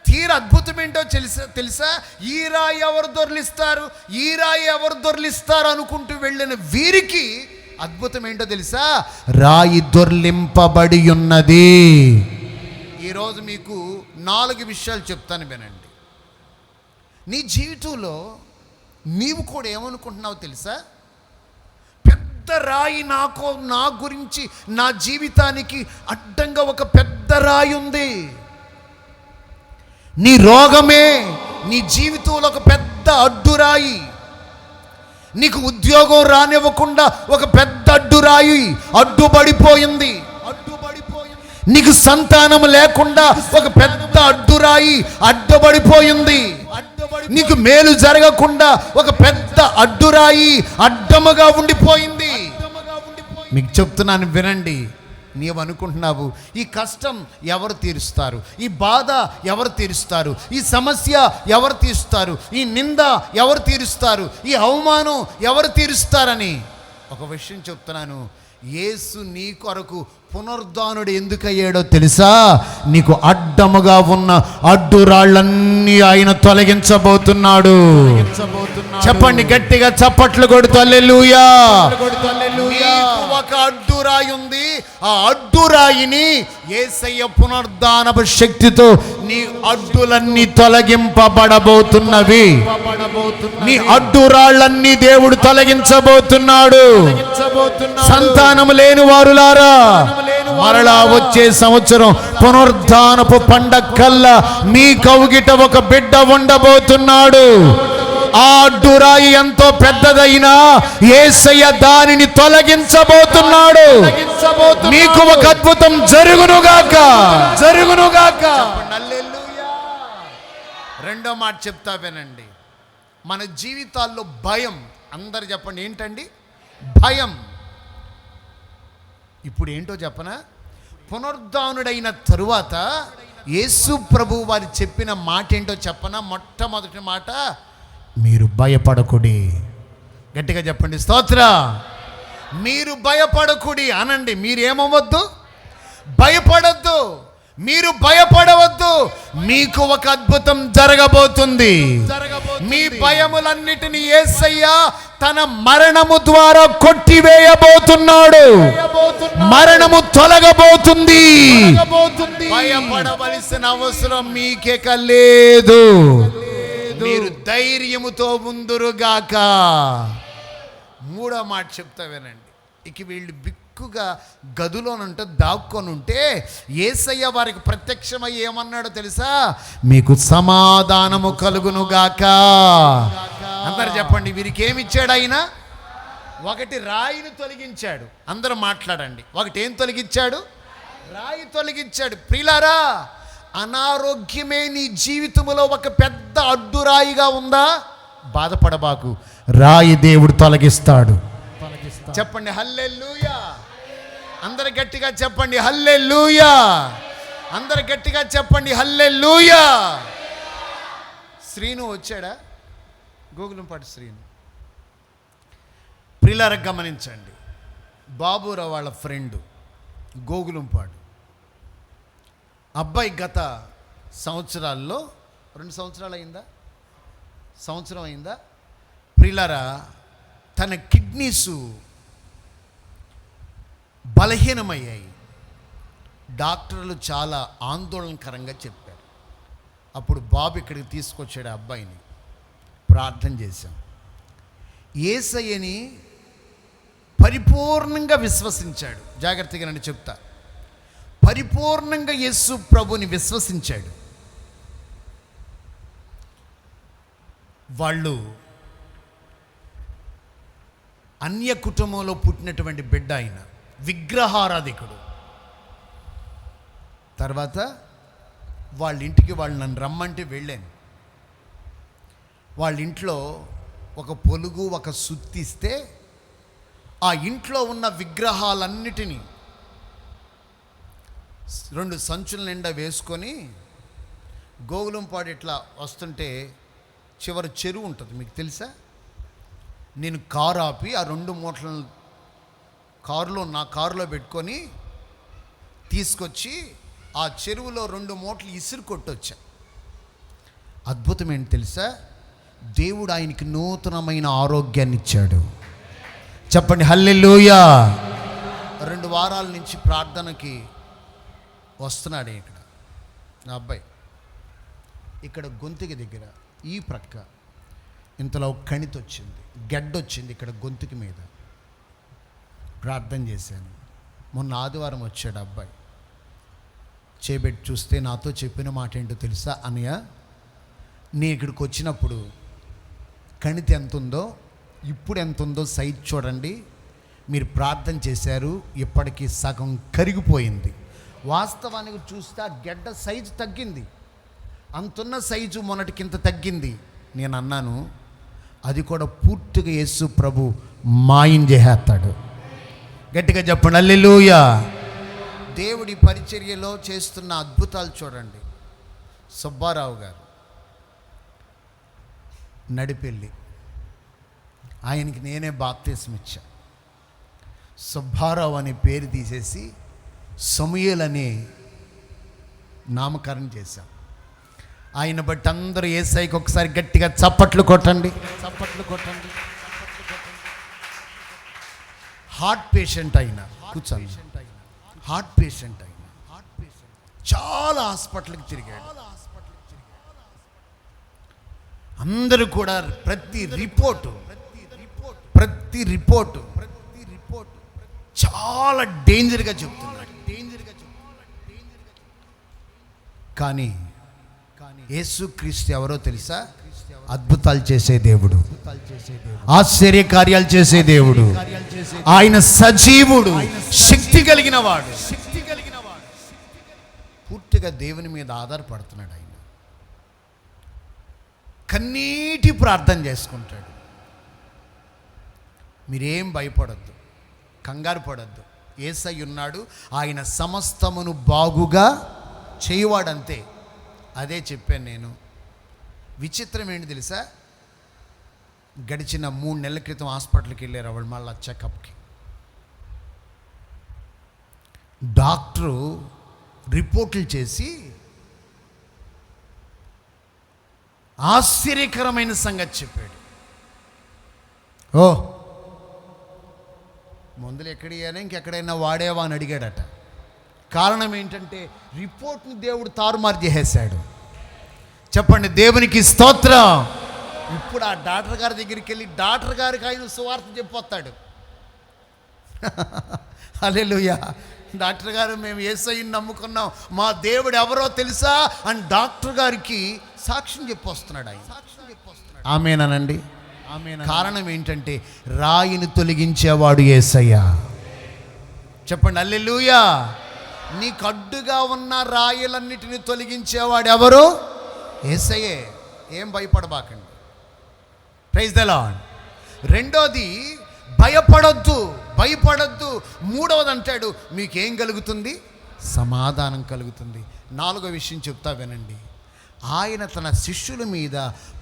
తీర అద్భుతం ఏంటో తెలుసా? ఈ రాయి ఎవరు దొర్లిస్తారు, ఈ రాయి ఎవరు దొర్లిస్తారు అనుకుంటూ వెళ్ళిన వీరికి అద్భుతం ఏంటో తెలుసా? రాయి దొర్లింపబడి ఉన్నది. ఈరోజు మీకు 4 విషయాలు చెప్తాను, వినండి. నీ జీవితంలో నీవు కూడా ఏమనుకుంటున్నావు తెలుసా? పెద్ద రాయి నా గురించి, నా జీవితానికి అడ్డంగా ఒక పెద్ద రాయి ఉంది. నీ రోగమే నీ జీవితంలో ఒక పెద్ద అడ్డురాయి. నీకు ఉద్యోగం రానివ్వకుండా ఒక పెద్ద అడ్డురాయి అడ్డుపడిపోయింది. నీకు సంతానం లేకుండా ఒక పెద్ద అడ్డురాయి అడ్డుపడిపోయింది. నీకు మేలు జరగకుండా ఒక పెద్ద అడ్డురాయి అడ్డముగా ఉండిపోయింది. మీకు చెప్తున్నాను, వినండి. నీవు అనుకుంటున్నావు, ఈ కష్టం ఎవరు తీరుస్తారు, ఈ బాధ ఎవరు తీరుస్తారు, ఈ సమస్య ఎవరు తీరుస్తారు, ఈ నింద ఎవరు తీరుస్తారు, ఈ అవమానం ఎవరు తీరుస్తారని. ఒక విషయం చెప్తున్నాను, యేసు నీ కొరకు పునరుద్ధానుడు ఎందుకయ్యాడో తెలుసా? నీకు అడ్డముగా ఉన్న అడ్డురాళ్ళన్నీ ఆయన తొలగించబోతున్నాడు. చెప్పండి గట్టిగా, చప్పట్లు కొడుతూ హల్లెలూయా. ఒక అడ్డురాయి ఉంది, ఆ అడ్డురాయిని యేసయ్య పునరుద్ధానపు శక్తితో నీ అడ్డులన్నీ తొలగింపబడబోతున్నవి. నీ అడ్డురాళ్ళన్నీ దేవుడు తొలగించబోతున్నాడు. సంతానం లేని వారులారా, మరలా వచ్చే సంవత్సరం పునరుద్ధానపు పండగకల్లా మీ కౌగిట ఒక బిడ్డ ఉండబోతున్నాడు. ఆ అడ్డురాయి ఎంతో పెద్దదైనా యేసయ్య దానిని తొలగించబోతున్నాడు. మీకు ఒక అద్భుతం జరుగునుగాక. రెండో మాట చెప్తా వినండి. మన జీవితాల్లో భయం, అందరు చెప్పండి ఏంటండి? భయం. ఇప్పుడు ఏంటో చెప్పనా? పునరుద్ధానుడైన తరువాత యేసు ప్రభు వారు చెప్పిన మాట ఏంటో చెప్పనా? మొట్టమొదటి మాట, మీరు భయపడకుడి. గట్టిగా చెప్పండి, స్తోత్ర. మీరు భయపడకుడి అనండి. మీరేమవద్దు, భయపడద్దు, మీరు భయపడవద్దు. మీకు ఒక అద్భుతం జరగబోతుంది. మీ భయములన్నిటినీ యేసయ్య తన మరణము ద్వారా కొట్టివేయబోతున్నాడు. మరణము తొలగబోతుంది. భయపడవలసిన అవసరం మీకేక లేదు. మీరు ధైర్యముతో ముందురుగాక. మూడో మాట చెప్తా వినండి. ఇక వీళ్ళు బిక్కుగా గదిలోనుంటే దాక్కొని ఉంటే యేసయ్య వారికి ప్రత్యక్షమై ఏమన్నాడో తెలుసా? మీకు సమాధానము కలుగునుగాక. అందరు చెప్పండి, వీరికి ఏమిచ్చాడు ఆయన? ఒకటి రాయిని తొలగించాడు. అందరూ మాట్లాడండి. ఒకటి ఏం తొలగించాడు? రాయి తొలగించాడు. ప్రియులారా, అనారోగ్యమే నీ జీవితంలో ఒక పెద్ద అడ్డురాయిగా ఉందా? బాధపడబాకు, రాయి దేవుడు తొలగిస్తాడు. చెప్పండి హల్లెలూయా. అందరు గట్టిగా చెప్పండి హల్లెలూయా. అందరు గట్టిగా చెప్పండి హల్లెలూయా. శ్రీను వచ్చాడా? గోగులంపాటి శ్రీను. ప్రియులారా గమనించండి, బాబురావు వాళ్ళ ఫ్రెండు గోగులంపాడు అబ్బాయి గత సంవత్సరాల్లో 2 సంవత్సరాలు అయిందా, సంవత్సరం అయిందా ప్రియులారా, తన కిడ్నీసు బలహీనమయ్యాయి. డాక్టర్లు చాలా ఆందోళనకరంగా చెప్పారు. అప్పుడు బాబు ఇక్కడికి తీసుకొచ్చాడు ఆ అబ్బాయిని. ప్రార్థన చేశాం. యేసయ్యని పరిపూర్ణంగా విశ్వసించాడు. జాగ్రత్తగా నన్ను చెప్తా. పరిపూర్ణంగా యేసు ప్రభుని విశ్వసించాడు. వాళ్ళు అన్య కుటుంబంలో పుట్టినటువంటి బిడ్డ ఆయన, విగ్రహారాధికుడు. తర్వాత వాళ్ళ ఇంటికి వాళ్ళు నన్ను రమ్మంటే వెళ్ళాను. వాళ్ళ ఇంట్లో ఒక పొలుగు ఒక సుత్తిస్తే ఆ ఇంట్లో ఉన్న విగ్రహాలన్నిటినీ 2 సంచుల నిండా వేసుకొని గోగులంపాడు ఇట్లా వస్తుంటే చివరి చెరువు ఉంటుంది, మీకు తెలుసా? నేను కారు ఆపి ఆ 2 మూటలను నా కారులో పెట్టుకొని తీసుకొచ్చి ఆ చెరువులో 2 మూటలు ఇసురు కొట్టొచ్చా. అద్భుతం ఏంటి తెలుసా? దేవుడు ఆయనకి నూతనమైన ఆరోగ్యాన్ని ఇచ్చాడు. చెప్పండి హల్లెలూయా. 2 వారాల నుంచి ప్రార్థనకి వస్తున్నాడు. ఇక్కడ నా అబ్బాయి ఇక్కడ గొంతుకి దగ్గర ఈ ప్రక్క ఇంతలో కణితి వచ్చింది, గడ్డొచ్చింది ఇక్కడ గొంతుకి మీద. ప్రార్థన చేశాను. మొన్న ఆదివారం వచ్చాడు అబ్బాయి. చేపెట్టి చూస్తే నాతో చెప్పిన మాట ఏంటో తెలుసా? అన్నయ్య, నేను ఇక్కడికి వచ్చినప్పుడు కణితి ఎంత ఉందో ఇప్పుడు ఎంత ఉందో సైజ్ చూడండి. మీరు ప్రార్థన చేశారు, ఇప్పటికీ సగం కరిగిపోయింది. వాస్తవానికి చూస్తే ఆ గడ్డ సైజు తగ్గింది. అంతున్న సైజు మొన్నటికింత తగ్గింది. నేను అన్నాను, అది కూడా పూర్తిగా యేసు ప్రభు మాయం చేసేస్తాడు. గట్టిగా చెప్పండి హల్లెలూయా. దేవుడి పరిచర్యలో చేస్తున్న అద్భుతాలు చూడండి. సుబ్బారావు గారు నడిపెళ్ళి, ఆయనకి నేనే బాప్తిస్మం ఇచ్చా. సుబ్బారావు అనే పేరు తీసేసి సమూయేల్ అనే నామకరణం చేశాం. ఆయన బట్టి అందరూ యేసయ్యకి ఒకసారి గట్టిగా చప్పట్లు కొట్టండి. హార్ట్ పేషెంట్ అయినా కూర్చోండి. హార్ట్ పేషెంట్ అయినా చాలా హాస్పిటల్కి తిరిగాడు. అందరూ కూడా ప్రతి రిపోర్టు చాలా డేంజర్గా చెప్తున్నాడు. కానీ యేసుక్రీస్తు ఎవరో తెలుసా? అద్భుతాలు చేసే దేవుడు, ఆశ్చర్య కార్యాలు చేసే దేవుడు. ఆయన సజీవుడు, శక్తి కలిగిన వాడు. పూర్తిగా దేవుని మీద ఆధారపడుతున్నాడు. ఆయన కన్నీటి ప్రార్థన చేసుకుంటాడు. మీరేం భయపడద్దు, కంగారు పడద్దు. యేసయ్య ఉన్నాడు, ఆయన సమస్తమును బాగుగా చేయువాడంతే. అదే చెప్పాను నేను. విచిత్రం ఏంటి తెలుసా? గడిచిన 3 నెలల క్రితం హాస్పిటల్కి వెళ్ళారు వాళ్ళు మళ్ళీ చెకప్కి. డాక్టరు రిపోర్ట్లు చేసి ఆశ్చర్యకరమైన సంగతి చెప్పాడు. ఓ మందులు ఎక్కడియా, ఇంకెక్కడైనా వాడేవా అని అడిగాడట. కారణం ఏంటంటే రిపోర్ట్ని దేవుడు తారుమారు చేసేసాడు. చెప్పండి దేవునికి స్తోత్రం. ఇప్పుడు ఆ డాక్టర్ గారి దగ్గరికి వెళ్ళి డాక్టర్ గారికి ఆయన సువార్త చెప్పొస్తాడు. హల్లెలూయా. డాక్టర్ గారు, మేము యేసయ్యని నమ్ముకున్నాం, మా దేవుడు ఎవరో తెలుసా అని డాక్టర్ గారికి సాక్ష్యం చెప్పొస్తున్నాడు ఆయన. ఆమేనండి. కారణం ఏంటంటే రాయిని తొలగించేవాడు యేసయ్య. చెప్పండి హల్లెలూయా. నీకు అడ్డుగా ఉన్న రాయిలన్నిటిని తొలగించేవాడు ఎవరు? యేసయ్యే. ఏం భయపడబాకండి. Praise the lord. రెండోది భయపడొద్దు. మూడవది అంటాడు మీకేం కలుగుతుంది? సమాధానం కలుగుతుంది. 4వ విషయం చెప్తా వినండి. ఆయన తన శిష్యుల మీద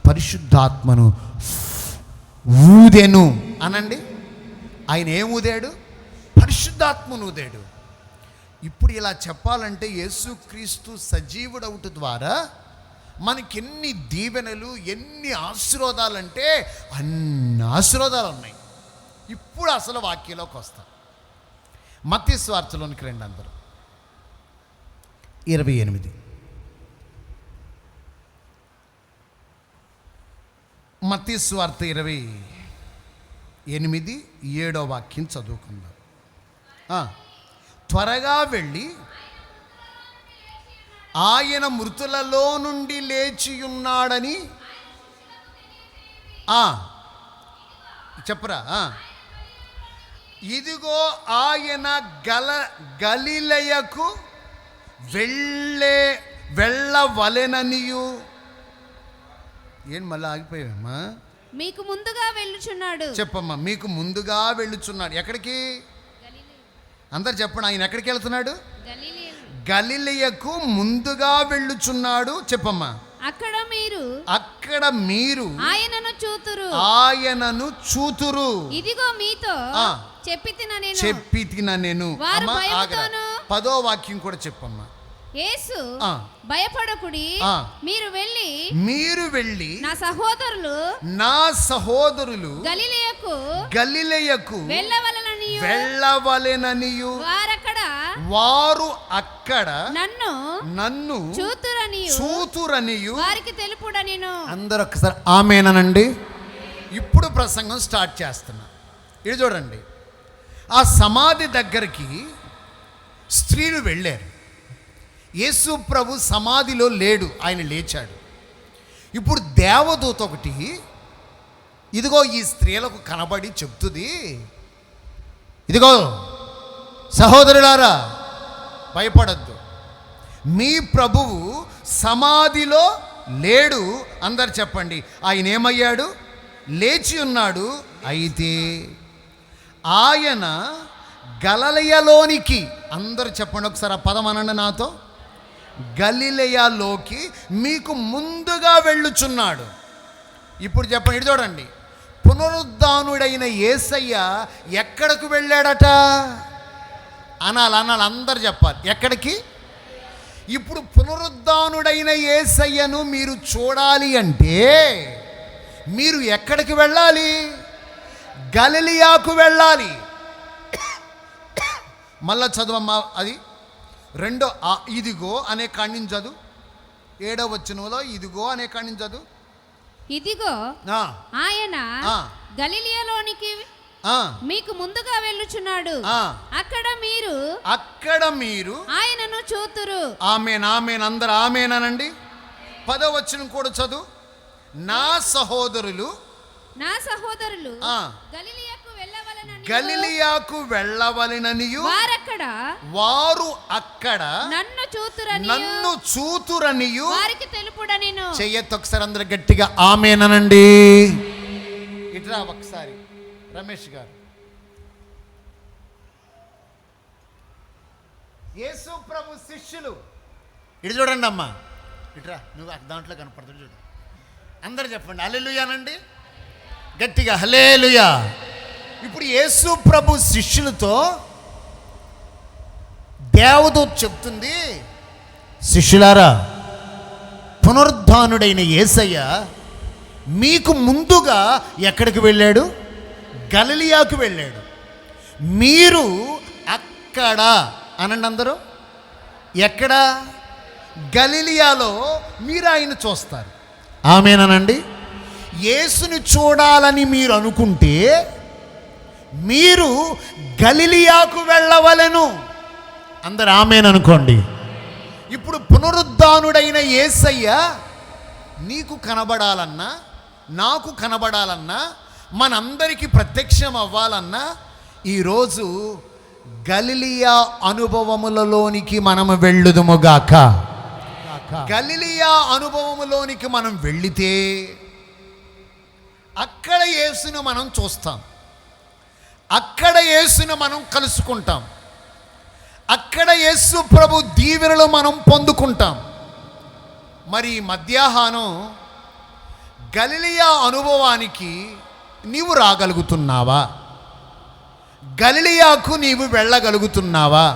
పరిశుద్ధాత్మను ఊదెను అనండి. ఆయన ఏం ఊదాడు? పరిశుద్ధాత్మను ఊదాడు. ఇప్పుడు ఇలా చెప్పాలంటే యేసుక్రీస్తు సజీవుడవుట ద్వారా మనకెన్ని దీవెనలు, ఎన్ని ఆశీర్వాదాలంటే అన్ని ఆశీర్వాదాలు ఉన్నాయి. ఇప్పుడు అసలు వాక్యంలోకి వస్తా. మత్తయి సువార్తలోనికి 2 అందరూ 28. మత్తయి సువార్త 28:7 వాక్యం చదువుకుందాం. త్వరగా వెళ్ళి ఆయన మృతులలో నుండి లేచియున్నాడని చెప్పరా. ఇదిగో ఆయన గలిలయకు వెళ్ళవలెననియు. ఏం మళ్ళీ ఆగిపోయావమ్మా? మీకు ముందుగా వెళ్ళుచున్నాడు. చెప్పమ్మా. మీకు ముందుగా వెళ్ళుచున్నాడు. ఎక్కడికి? అందరు చెప్పండి. ఆయన ఎక్కడికి వెళ్తున్నాడు? గలిలయకు ముందుగా వెళ్ళుచున్నాడు. చెప్పమ్మా. అక్కడ మీరు ఆయనను చూతురు. ఇదిగో మీతో చెప్పి తిన నేను. 10వ వాక్యం కూడా చెప్పమ్మా. యేసు భయపడకుడి, మీరు వెళ్ళి నా సహోదరులు గలిలయకు వెళ్ళవలెననియు వారు అక్కడ నన్ను చూతురనియు వారికి తెలుపుడనిను. అందరూ ఒకసారి ఆమేనండి. ఇప్పుడు ప్రసంగం స్టార్ట్ చేస్తున్నా. ఇది చూడండి. ఆ సమాధి దగ్గరికి స్త్రీలు వెళ్ళారు. యేసు ప్రభు సమాధిలో లేడు, ఆయన లేచాడు. ఇప్పుడు దేవదూత ఒకటి ఇదిగో ఈ స్త్రీలకు కనబడి చెప్తుంది, ఇదిగో సహోదరులారా భయపడద్దు, మీ ప్రభువు సమాధిలో లేడు. అందరు చెప్పండి. ఆయన ఏమయ్యాడు? లేచి ఉన్నాడు. అయితే ఆయన గలిలయలోనికి, అందరు చెప్పండి ఒకసారి ఆ పదం అనండి నాతో, గలిలయలోకి మీకు ముందుగా వెళ్ళుచున్నాడు. ఇప్పుడు చెప్పండి. ఇది చూడండి. పునరుద్ధానుడైన యేసయ్య ఎక్కడికి వెళ్ళాడట? అనాలి అందరు చెప్పాలి. ఎక్కడికి? ఇప్పుడు పునరుద్ధానుడైన యేసయ్యను మీరు చూడాలి అంటే మీరు ఎక్కడికి వెళ్ళాలి? గలిలయకు వెళ్ళాలి. మళ్ళా చదువమ్మా. అది ఇదిగో అనే కాణ్యం చదువు. 7వ వచనంలో ఇదిగో అనే కాణ్యం చదువు. ఇదిగో ఆయన గలిలయలోనికి మీకు ముందుగా వెళ్ళుచున్నాడు. అక్కడ మీరు ఆయనను చూతురు. ఆమేన్. అందరు ఆమేనండి. 10వ వచనం కూడా చదువు. నా సహోదరులు గలిలయకు వెళ్ళవలెననియు వారు అక్కడ నన్ను చూతురనియు వారికి తెలుపుడనిను. చెయ్యొద్దు ఒకసారి అందరు గట్టిగా ఆమేనండి. ఇట్రా ఒకసారి రమేష్ గారు. యేసు ప్రభు శిష్యులు ఇటు చూడండి అమ్మా. ఇట్రా, నువ్వు దాంట్లో కనపడుతుంది చూడు. అందరు చెప్పండి హల్లెలూయానండి గట్టిగా, హల్లెలూయా. ఇప్పుడు యేసు ప్రభు శిష్యులతో దేవదూత చెప్తుంది, శిష్యులారా, పునరుద్ధానుడైన యేసయ్య మీకు ముందుగా ఎక్కడికి వెళ్ళాడు? గలిలయకు వెళ్ళాడు. మీరు అక్కడ అనండి అందరూ. ఎక్కడ? గలిలయలో మీరు ఆయన చూస్తారు. ఆమేనండి. యేసుని చూడాలని మీరు అనుకుంటే మీరు గలిలయకు వెళ్ళవలెను. అందరు ఆమేన్ అనుకోండి. ఇప్పుడు పునరుద్ధానుడైన యేసయ్య నీకు కనబడాలన్నా, నాకు కనబడాలన్నా, మనందరికీ ప్రత్యక్షం అవ్వాలన్నా ఈరోజు గలిలయ అనుభవములలోనికి మనం వెళ్ళుదుముగాక. గలిలయ అనుభవములోనికి మనం వెళ్ళితే అక్కడ యేసును మనం చూస్తాం, అక్కడ యేసును మనం కలుసుకుంటాం, అక్కడ యేసు ప్రభు దీవెనలు మనం పొందుకుంటాం. మరి మధ్యాహ్నం గలిలయ అనుభవానికి నీవు రాగలుగుతున్నావా? గలిలయకు నీవు వెళ్ళగలుగుతున్నావా?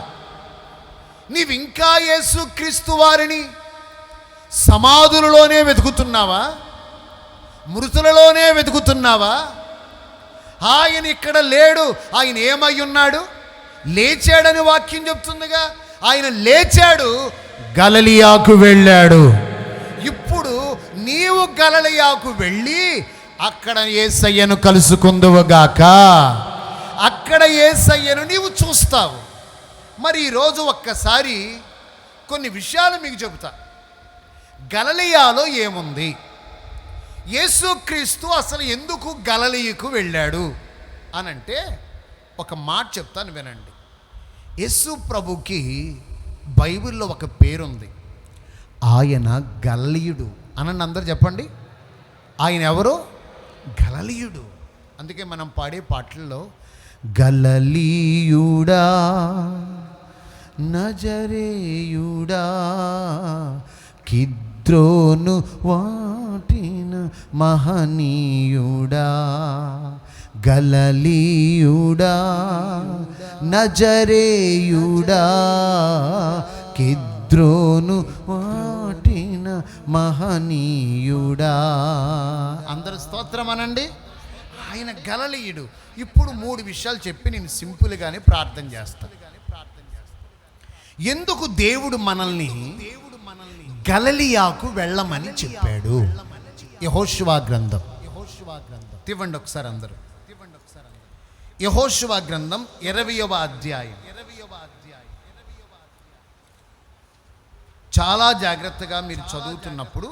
నీవు ఇంకా యేసు క్రీస్తు వారిని సమాధులలోనే వెతుకుతున్నావా? మృతులలోనే వెతుకుతున్నావా? ఆయన ఇక్కడ లేడు, ఆయన ఏమై ఉన్నాడు? లేచాడని వాక్యం చెప్తుందిగా. ఆయన లేచాడు, గలిలయకు వెళ్ళాడు. ఇప్పుడు నీవు గలిలయకు వెళ్ళి అక్కడ యేసయ్యను కలుసుకుందువుగాక. అక్కడ యేసయ్యను నీవు చూస్తావు. మరి ఈరోజు ఒక్కసారి కొన్ని విషయాలు మీకు చెబుతా. గలిలయలో ఏముంది? యేసుక్రీస్తు అసలు ఎందుకు గలిలయకు వెళ్ళాడు అనంటే ఒక మాట చెప్తాను వినండి. యేసు ప్రభుకి బైబిల్లో ఒక పేరుంది, ఆయన గలిలయుడు. అనండి అందరు చెప్పండి, ఆయన ఎవరు? గలిలయుడు. అందుకే మనం పాడే పాటల్లో గలిలయుడా నజరేయుడా కిద్రోను వాటిన మహనీయుడా, గలిలయుడా నజరేయుడా కిద్రోను వాటిన మహనీయుడా. అందరు స్తోత్రం అనండి. ఆయన గలిలయుడు. ఇప్పుడు 3 విషయాలు చెప్పి నేను సింపుల్గానే ప్రార్థన చేస్తాను. ఎందుకు దేవుడు మనల్ని గలిలయకు వెళ్ళమని చెప్పాడు? యెహోషువ గ్రంథం ఇవ్వండి ఒకసారి అందరూ. యెహోషువ గ్రంథం 20వ అధ్యాయం. చాలా జాగ్రత్తగా మీరు చదువుతున్నప్పుడు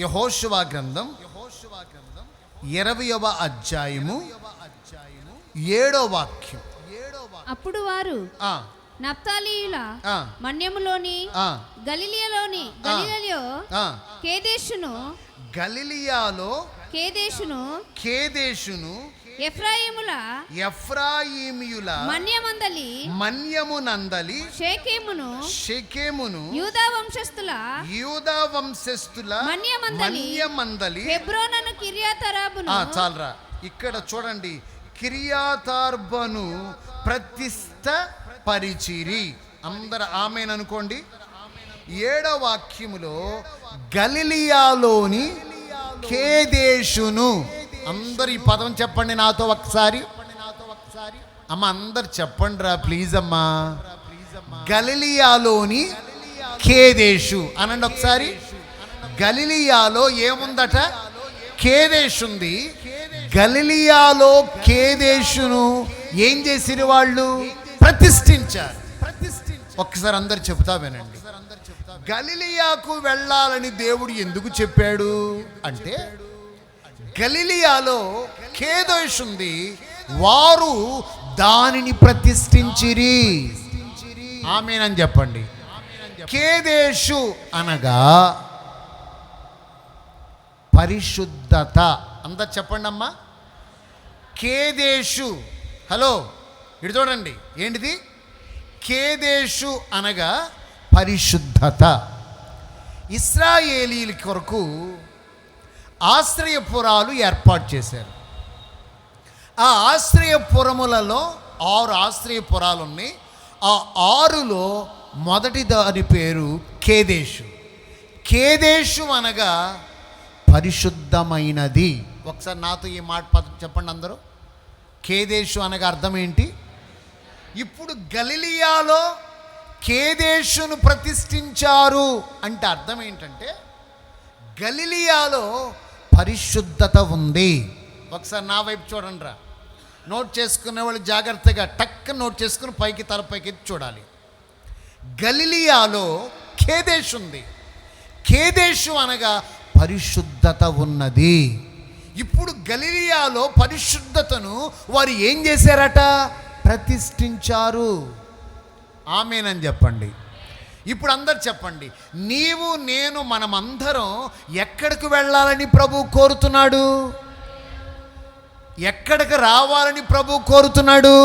యెహోషువ గ్రంథం 20వ అధ్యాయము 7వ వాక్యం. అప్పుడు వారు నఫ్తాలీయుల మన్యములోని గలిలయలోని గలిలయలో కేదేషును ఎఫ్రాయిముల మన్యమునందలి షెకెమును యూదా వంశస్థుల మన్యమందలి హెబ్రోనును కిర్యతర్బాను. చాలరా, ఇక్కడ చూడండి, కిర్యతర్బాను ప్రతిష్ఠ పరిచిరి. అందరు ఆమేన్ అనుకోండి. 7వ వాక్యములో గలిలయలోని కేదేషును. అందరు ఈ పదం చెప్పండి నాతో ఒకసారి. అమ్మ అందరు చెప్పండి రా ప్లీజ్ అమ్మా. గలిలయలోని కేదేషు అనండి ఒకసారి. గలిలయలో ఏముందట? కేదేషు ఉంది. గలిలయలో కేదేషును ఏం చేసిరు? వాళ్ళు ప్రతిష్ఠించారు. ఒక్కసారి అందరు చెబుతా వినండి. గలిలయకు వెళ్ళాలని దేవుడు ఎందుకు చెప్పాడు అంటే, గలిలయలో కేదేషు ఉంది, వారు దానిని ప్రతిష్ఠించిరి. ఆమేనని చెప్పండి. కేదేషు అనగా పరిశుద్ధత. అందరు చెప్పండి అమ్మా. కేదేషు, హలో ఇటు చూడండి, ఏంటిది? కేదేషు అనగా పరిశుద్ధత. ఇశ్రాయేలీల కొరకు ఆశ్రయపురాలు ఏర్పాటు చేశారు. ఆ ఆశ్రయపురములలో 6 ఆశ్రయపురాలు ఉన్నాయి. ఆ 6లో మొదటి దాని పేరు కేదేషు. కేదేషు అనగా పరిశుద్ధమైనది. ఒకసారి నాతో ఈ మాట చెప్పండి అందరూ. కేదేషు అనగా అర్థం ఏంటి? ఇప్పుడు గలిలయలో కేదేషును ప్రతిష్ఠించారు అంటే అర్థం ఏంటంటే, గలిలయలో పరిశుద్ధత ఉంది. ఒకసారి నా వైపు చూడండి రా. నోట్ చేసుకునే వాళ్ళు జాగ్రత్తగా టక్క నోట్ చేసుకుని పైకి తల పైకి చూడాలి. గలిలయలో కేదేషు ఉంది. కేదేషు అనగా పరిశుద్ధత ఉన్నది. ఇప్పుడు గలిలయలో పరిశుద్ధతను వారు ఏం చేశారట? ప్రతిష్ఠించారు. ఆమేనని చెప్పండి. ఇప్పుడు అందరు చెప్పండి, నీవు నేను మనమందరం ఎక్కడికి వెళ్ళాలని ప్రభు కోరుతున్నాడు? ఎక్కడికి రావాలని ప్రభు కోరుతున్నాడు?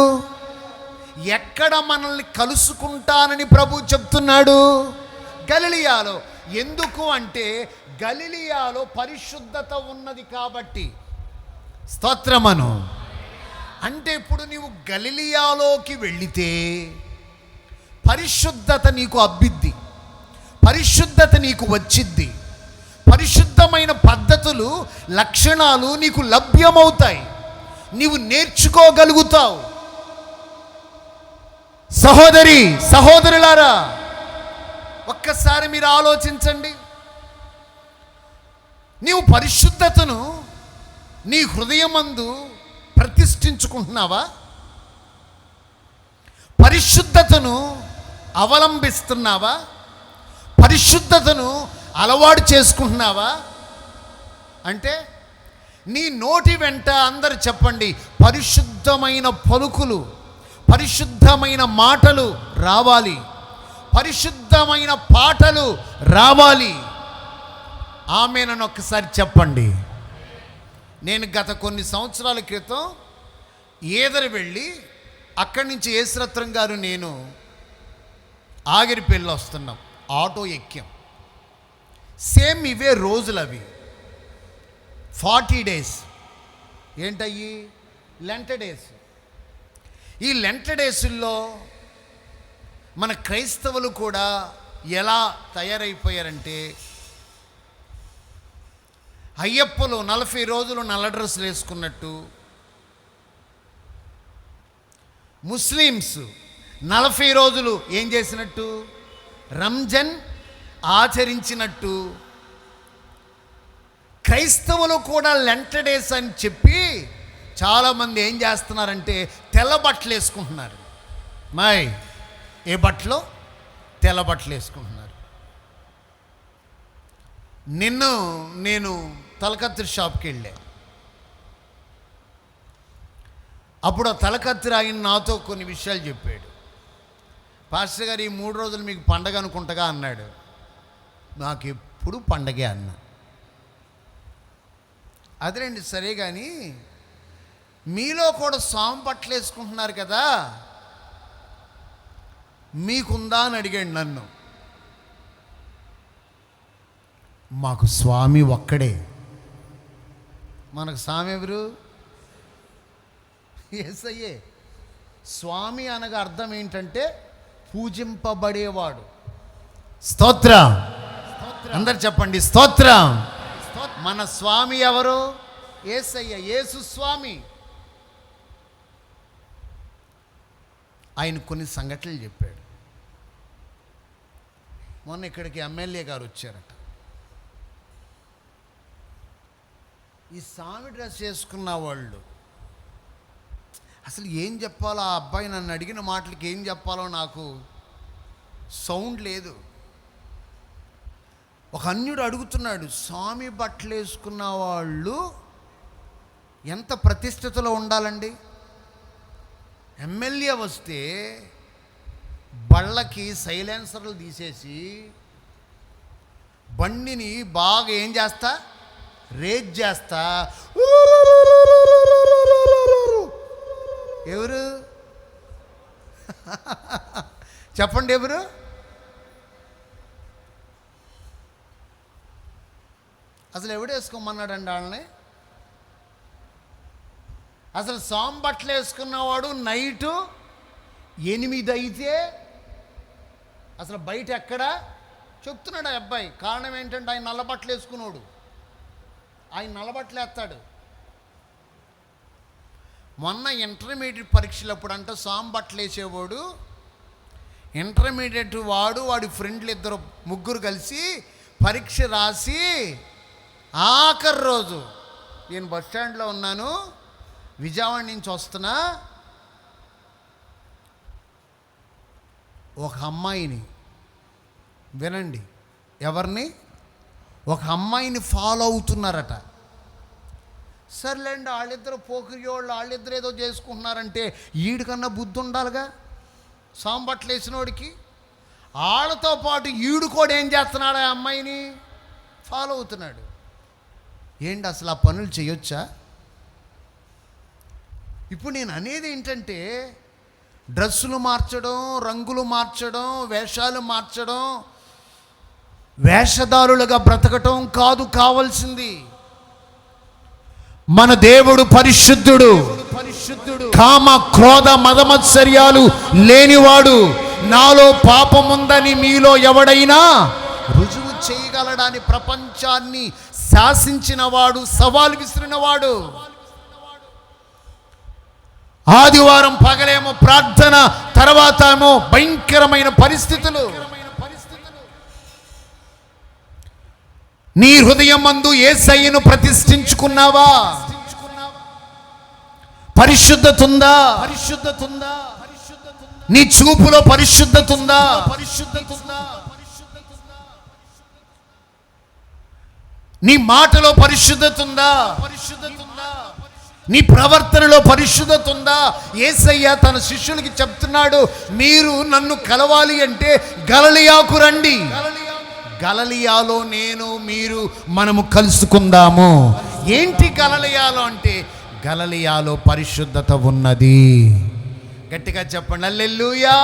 ఎక్కడ మనల్ని కలుసుకుంటానని ప్రభు చెప్తున్నాడు? గలిలయలో. ఎందుకు అంటే గలిలయలో పరిశుద్ధత ఉన్నది కాబట్టి. స్తోత్రమను. అంటే ఇప్పుడు నీవు గలిలయలోకి వెళితే పరిశుద్ధత నీకు అబ్బిద్ది, పరిశుద్ధత నీకు వచ్చిద్ది, పరిశుద్ధమైన పద్ధతులు లక్షణాలు నీకు లభ్యమవుతాయి, నీవు నేర్చుకోగలుగుతావు. సహోదరి సహోదరులారా, ఒక్కసారి మీరు ఆలోచించండి. నీవు పరిశుద్ధతను నీ హృదయమందు ప్రతిష్ఠించుకుంటున్నావా? పరిశుద్ధతను అవలంబిస్తున్నావా? పరిశుద్ధతను అలవాటు చేసుకుంటున్నావా? అంటే నీ నోటి వెంట అందరు చెప్పండి, పరిశుద్ధమైన పలుకులు, పరిశుద్ధమైన మాటలు రావాలి, పరిశుద్ధమైన పాటలు రావాలి. ఆమేనని ఒక్కసారి చెప్పండి. నేను గత కొన్ని సంవత్సరాల క్రితం ఏదరు వెళ్ళి అక్కడి నుంచి యేసురత్నం గారు నేను ఆగిరిపల్లి వస్తున్నాం. ఆటో ఎక్కాం. సేమ్ ఇవే రోజులు అవి. 40 డేస్. ఏంటయ్యి? లెంట డేస్. ఈ లెంట డేసుల్లో మన క్రైస్తవులు కూడా ఎలా తయారైపోయారంటే, అయ్యప్పలు 40 రోజులు నల్ల డ్రెస్సులు వేసుకున్నట్టు, ముస్లిమ్స్ 40 రోజులు ఏం చేసినట్టు? రంజాన్ ఆచరించినట్టు. క్రైస్తవులు కూడా లెంట డేస్ అని చెప్పి చాలామంది ఏం చేస్తున్నారంటే తెల్ల బట్టలు వేసుకుంటున్నారు. ఏ బట్టలు? తెల్ల బట్టలు వేసుకుంటున్నారు. నేను తలకత్తిరి షాప్కి వెళ్ళా. అప్పుడు ఆ తలకత్తిరి ఆయన నాతో కొన్ని విషయాలు చెప్పాడు. పాస్టర్ గారు, ఈ 3 రోజులు మీకు పండగ అనుకుంటగా అన్నాడు. నాకు ఎప్పుడు పండగే అన్నా. అదేనండి, సరే కానీ మీలో కూడా స్వామి బట్టలు వేసుకుంటున్నారు కదా, మీకుందా అని అడిగాడు నన్ను. మాకు స్వామి ఒక్కడే. మనకు స్వామి ఎవరు? యేసయ్యే. స్వామి అనగా అర్థం ఏంటంటే పూజింపబడేవాడు. స్తోత్రం. అందరు చెప్పండి స్తోత్రం. మన స్వామి ఎవరు? యేసయ్య, యేసు స్వామి. ఆయన కొన్ని సంఘటనలు చెప్పాడు. మొన్న ఇక్కడికి ఎమ్మెల్యే గారు వచ్చారట. ఈ స్వామి డ్రెస్ చేసుకున్న వాళ్ళు అసలు ఏం చెప్పాలో, ఆ అబ్బాయి నన్ను అడిగిన మాటలకి ఏం చెప్పాలో నాకు సౌండ్ లేదు. ఒక అన్యుడు అడుగుతున్నాడు, స్వామి బట్టలు వేసుకున్న వాళ్ళు ఎంత ప్రతిష్టతలో ఉండాలండి? ఎమ్మెల్యే వస్తే బళ్ళకి సైలెన్సర్లు తీసేసి బండిని బాగా ఏం చేస్తా? రేజ్ చేస్తా. ఎవరు? చెప్పండి ఎవరు? అసలు ఎవడు వేసుకోమన్నాడండి వాళ్ళని? అసలు స్వామి బట్టలు వేసుకున్నవాడు నైటు 8 అయితే అసలు బయట ఎక్కడా చెప్తున్నాడు ఆ అబ్బాయి. కారణం ఏంటంటే ఆయన నల్ల బట్టలు వేసుకున్నాడు. ఆయన నల్ల బట్టలు వేస్తాడు. మొన్న ఇంటర్మీడియట్ పరీక్షలప్పుడు అంట స్వామి బట్టలు వేసేవాడు, ఇంటర్మీడియట్ వాడి ఫ్రెండ్లు ముగ్గురు కలిసి పరీక్ష రాసి ఆఖరి రోజు నేను బస్ స్టాండ్లో ఉన్నాను, విజయవాడ నుంచి వస్తున్నా, ఒక అమ్మాయిని, వినండి, ఎవరిని? ఒక అమ్మాయిని ఫాలో అవుతున్నారట. సర్లేండి, వాళ్ళిద్దరు పోకిరి వాళ్ళు, వాళ్ళిద్దరు ఏదో చేసుకుంటున్నారంటే ఈడికన్నా బుద్ధి ఉండాలిగా స్వామి బట్టలు వేసినోడికి. వాళ్ళతో పాటు ఈడు కూడా ఏం చేస్తున్నాడు? ఆ అమ్మాయిని ఫాలో అవుతున్నాడు. ఏంటి అసలు ఆ పనులు చేయొచ్చా? ఇప్పుడు నేను అనేది ఏంటంటే డ్రెస్సులు మార్చడం, రంగులు మార్చడం, వేషాలు మార్చడం, వేషధారులుగా బ్రతకటం కాదు కావాల్సింది. మన దేవుడు పరిశుద్ధుడు, కామ క్రోధ మదమత్సర్యాలు లేనివాడు. నాలో పాపముందని మీలో ఎవడైనా రుజువు చేయగలడని ప్రపంచాన్ని శాసించినవాడు, సవాలు విసిరినవాడు. ఆదివారం పగలేమో ప్రార్థన, తర్వాత ఏమో భయంకరమైన పరిస్థితులు. నీ హృదయం మందు యేసయ్యను ప్రతిష్ఠించుకున్నావా? పరిశుద్ధత ఉందా? నీ చూపులో పరిశుద్ధత ఉందా? నీ మాటలో పరిశుద్ధత ఉందా? నీ ప్రవర్తనలో పరిశుద్ధత ఉందా? యేసయ్య తన శిష్యులకి చెప్తున్నాడు, మీరు నన్ను కలవాలి అంటే గలిలయకు రండి, గలిలయలో నేను మీరు మనము కలుసుకుందాము. ఏంటి గలిలయలో అంటే, గలిలయలో పరిశుద్ధత ఉన్నది. గట్టిగా చెప్పండి హల్లెలూయా.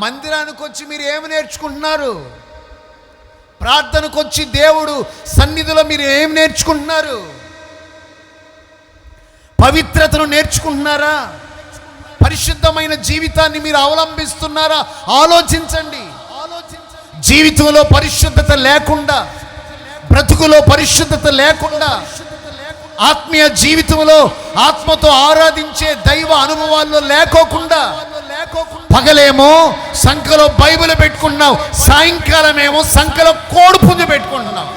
మందిరానికి వచ్చి మీరు ఏమి నేర్చుకుంటున్నారు? ప్రార్థనకు వచ్చి దేవుడు సన్నిధిలో మీరు ఏం నేర్చుకుంటున్నారు? పవిత్రతను నేర్చుకుంటున్నారా? పరిశుద్ధమైన జీవితాన్ని మీరు అవలంబిస్తున్నారా? ఆలోచించండి. జీవితంలో పరిశుద్ధత లేకుండా, బ్రతుకులో పరిశుద్ధత లేకుండా, ఆత్మీయ జీవితంలో ఆత్మతో ఆరాధించే దైవ అనుభవాల్లో లేకోకుండా, పగలేమో సంఖలో బైబిల్ పెట్టుకుంటున్నావు, సాయంకాలమేమో సంఖలో కోడిపుంజు పెట్టుకుంటున్నావు.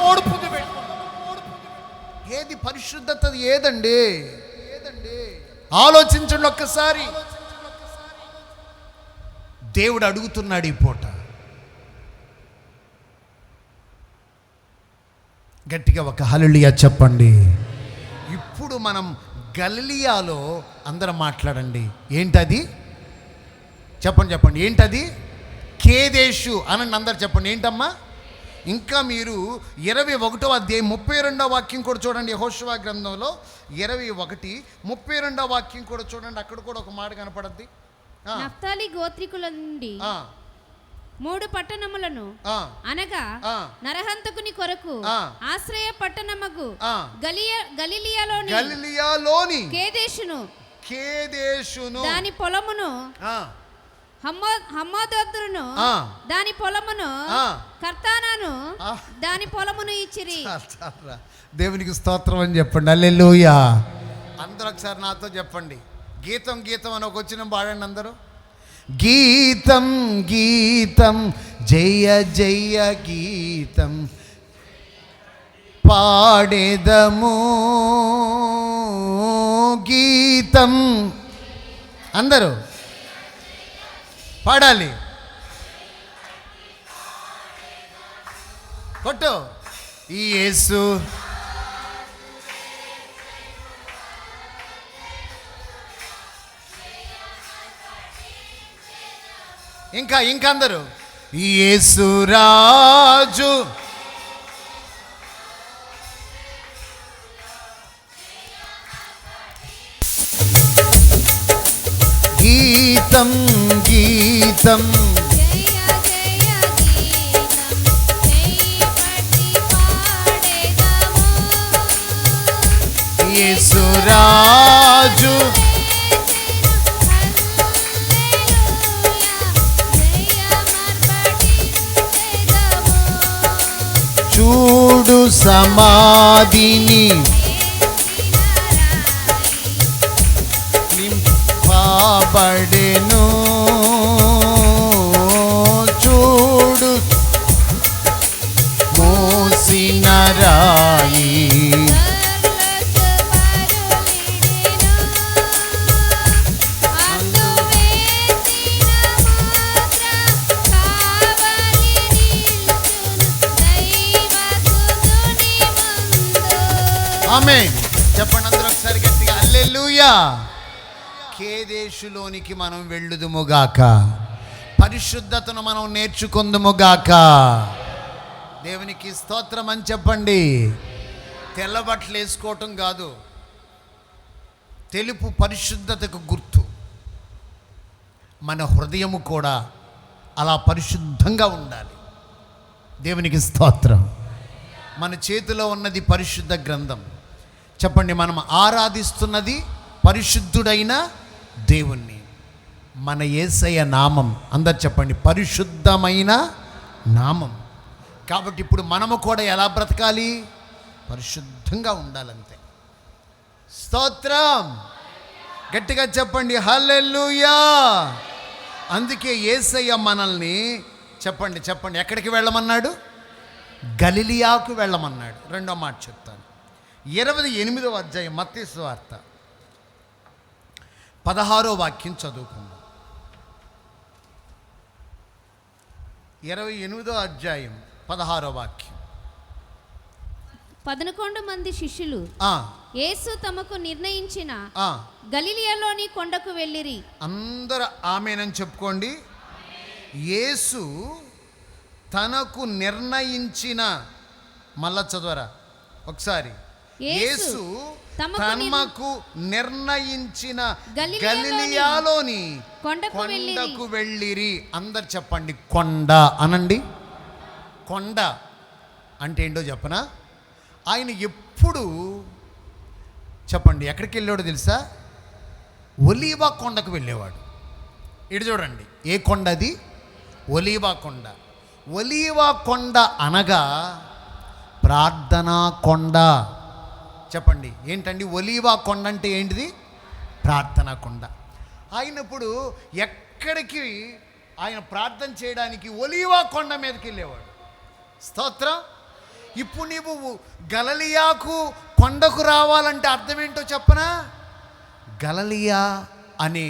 ఏది పరిశుద్ధత? ఏదండి? ఆలోచించండి ఒక్కసారి. దేవుడు అడుగుతున్నాడు ఈ పూట. గట్టిగా ఒక హల్లెలూయా చెప్పండి. ఇప్పుడు మనం గలిలయలో అందరం మాట్లాడండి. ఏంటది? చెప్పండి ఏంటది? కేదేశు అనండి అందరు చెప్పండి. ఏంటమ్మా? ఇంకా మీరు 21వ అధ్యాయం 32వ వాక్యం కూడా చూడండి. యెహోషువ గ్రంథంలో 21, 32వ వాక్యం కూడా చూడండి. అక్కడ కూడా ఒక మాట కనపడద్ది. నఫ్తాలి గోత్రికుల నుండి 3 పట్టణములను అనగా నరహంతకుని కొరకు ఆశ్రయ పట్టణమగు గలిలయలోని కేదేశును దాని పొలమును హమ్మోదోతును దాని పొలమును కర్తానాను దాని పొలమును ఇచ్చిరి. దేవునికి స్తోత్రం అని చెప్పండి హల్లెలూయా. అందరూ ఒకసారి నాతో చెప్పండి. గీతం అని ఒక వచ్చిన పాడండి అందరూ. గీతం గీతం జయ జయ గీతం పాడేదము. గీతం అందరూ పాడాలి. కొట్టు. ఈ యేసు ఇంకా అందరూ యేసు రాజు గీతం గీతం యేసు రాజు చూడు సమాధిని నింపబడెను. చూడు మోసిన రాయి ఆమేన్ చెప్పండి అందరూ ఒకసారి గట్టిగా హల్లెలూయా. కేదేశులోనికి మనం వెళ్ళుదుముగాక, పరిశుద్ధతను మనం నేర్చుకుందుముగాక. దేవునికి స్తోత్రం అని చెప్పండి. తెల్ల బట్టలు వేసుకోవటం కాదు, తెలుపు పరిశుద్ధతకు గుర్తు. మన హృదయము కూడా అలా పరిశుద్ధంగా ఉండాలి. దేవునికి స్తోత్రం. మన చేతిలో ఉన్నది పరిశుద్ధ గ్రంథం. చెప్పండి, మనం ఆరాధిస్తున్నది పరిశుద్ధుడైన దేవుణ్ణి. మన యేసయ్య నామం అందరు చెప్పండి, పరిశుద్ధమైన నామం. కాబట్టి ఇప్పుడు మనము కూడా ఎలా బ్రతకాలి? పరిశుద్ధంగా ఉండాలంతే. స్తోత్రం. గట్టిగా చెప్పండి హల్లెలూయా. అందుకే యేసయ్య మనల్ని చెప్పండి ఎక్కడికి వెళ్ళమన్నాడు? గలిలయకు వెళ్ళమన్నాడు. రెండో మాట చెప్తాను. 28వ అధ్యాయం మత్తయి సువార్త 16వ వాక్యం చదువుకుందాం. 28వ అధ్యాయం 16వ వాక్యం. 11 మంది శిష్యులు యేసు తమకు నిర్ణయించిన గలిలయలోని కొండకు వెళ్ళిరి. అందరూ ఆమేనని చెప్పుకోండి. యేసు తనకు నిర్ణయించిన, మళ్ళా చదవరా ఒకసారి. యేసు తమకు నిర్ణయించిన గలిలయలోని కొండకు వెళ్ళిరి. అందరు చెప్పండి, కొండ అనండి. కొండ అంటే ఏంటో చెప్పనా? ఆయన ఎప్పుడు చెప్పండి ఎక్కడికి వెళ్ళాడో తెలుసా? ఒలీవా కొండకు వెళ్ళేవాడు. ఇటు చూడండి, ఏ కొండ అది? ఒలీవా కొండ. ఒలీవా కొండ అనగా ప్రార్థనా కొండ. చెప్పండి ఏంటండి ఒలీవా కొండ అంటే ఏంటిది? ప్రార్థనా కొండ. ఆయన ఇప్పుడు ఎక్కడికి ఆయన ప్రార్థన చేయడానికి ఒలీవా కొండ మీదకి వెళ్ళేవాడు. స్తోత్రం. ఇప్పుడు నీవు గలిలయకు కొండకు రావాలంటే అర్థం ఏంటో చెప్పనా? గలిలయ అనే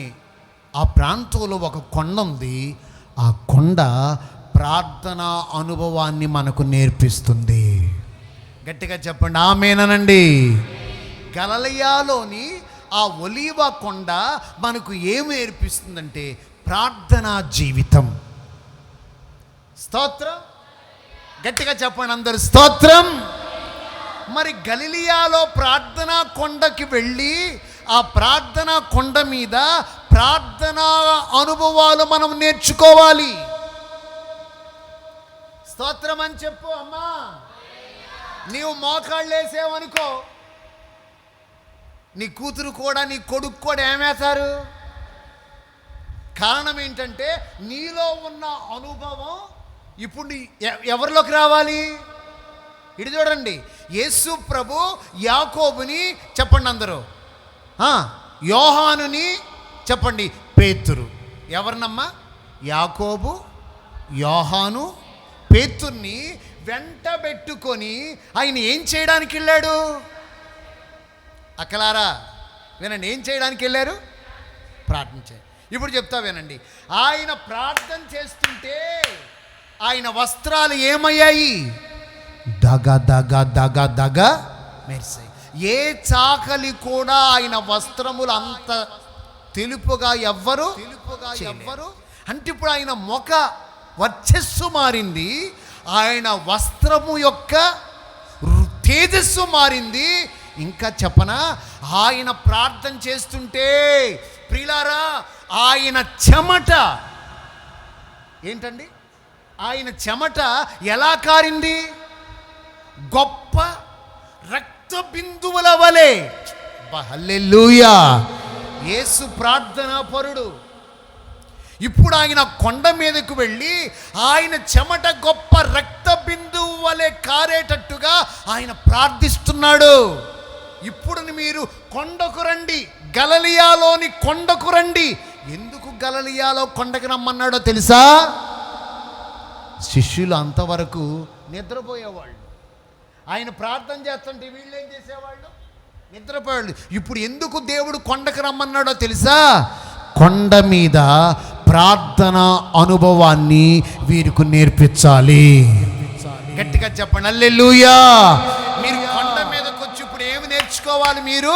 ఆ ప్రాంతంలో ఒక కొండ ఉంది. ఆ కొండ ప్రార్థనా అనుభవాన్ని మనకు నేర్పిస్తుంది. గట్టిగా చెప్పండి ఆమేనండి. గలిలయలోని ఆ ఒలీవా కొండ మనకు ఏమి నేర్పిస్తుందంటే ప్రార్థనా జీవితం. స్తోత్రం. గట్టిగా చెప్పండి అందరు స్తోత్రం. మరి గలిలయలో ప్రార్థనా కొండకి వెళ్ళి ఆ ప్రార్థనా కొండ మీద ప్రార్థనా అనుభవాలు మనం నేర్చుకోవాలి. స్తోత్రం అని చెప్పు. అమ్మా నీవు మోకాళ్ళు వేసేవనుకో, నీ కూతురు కూడా నీ కొడుకు కూడా ఏమేశారు? కారణం ఏంటంటే నీలో ఉన్న అనుభవం ఇప్పుడు ఎవరిలోకి రావాలి? ఇటు చూడండి, యేసు ప్రభు యాకోబుని చెప్పండి అందరూ, యోహానుని చెప్పండి, పేతురు. ఎవరినమ్మా? యాకోబు, యోహాను, పేతుర్ని వెంట పెట్టుకొని ఆయన ఏం చేయడానికి వెళ్ళాడు? అక్కలారా వినండి, ఏం చేయడానికి వెళ్ళారు? ప్రార్థన చేయాలి. ఇప్పుడు చెప్తా వినండి. ఆయన ప్రార్థన చేస్తుంటే ఆయన వస్త్రాలు ఏమయ్యాయి? దగ దగ దగ దగ మెరిసాయి. ఏ చాకలి కూడా ఆయన వస్త్రములు అంత తెలుపుగా ఎవ్వరు అంటే ఇప్పుడు ఆయన ముఖ వర్చస్సు మారింది, ఆయన వస్త్రము యొక్క తేజస్సు మారింది. ఇంకా చెప్పనా, ఆయన ప్రార్థన చేస్తుంటే ప్రియులారా ఆయన చెమట ఏంటండి? ఆయన చెమట ఎలా కారింది? గొప్ప రక్త బిందువుల వలె. హల్లెలూయా. యేసు ప్రార్థనా పరుడు. ఇప్పుడు ఆయన కొండ మీదకు వెళ్ళి ఆయన చెమట గొప్ప రక్త బిందువు వలె కారేటట్టుగా ఆయన ప్రార్థిస్తున్నాడు. ఇప్పుడు మీరు కొండకు రండి, గలిలయలోని కొండకు రండి. ఎందుకు గలిలయలో కొండకు రమ్మన్నాడో తెలుసా? శిష్యులు అంతవరకు నిద్రపోయేవాళ్ళు. ఆయన ప్రార్థన చేస్తుంటే వీళ్ళు ఏం చేసేవాళ్ళు? నిద్రపోయేవాళ్ళు. ఇప్పుడు ఎందుకు దేవుడు కొండకు రమ్మన్నాడో తెలుసా? కొండ మీద ప్రార్థన అనుభవాన్ని వీరికి నేర్పించాలి. గట్టిగా చెప్పండి హల్లెలూయా. మీరు కొండ మీదకి వచ్చి ఇప్పుడు ఏమి నేర్చుకోవాలి? మీరు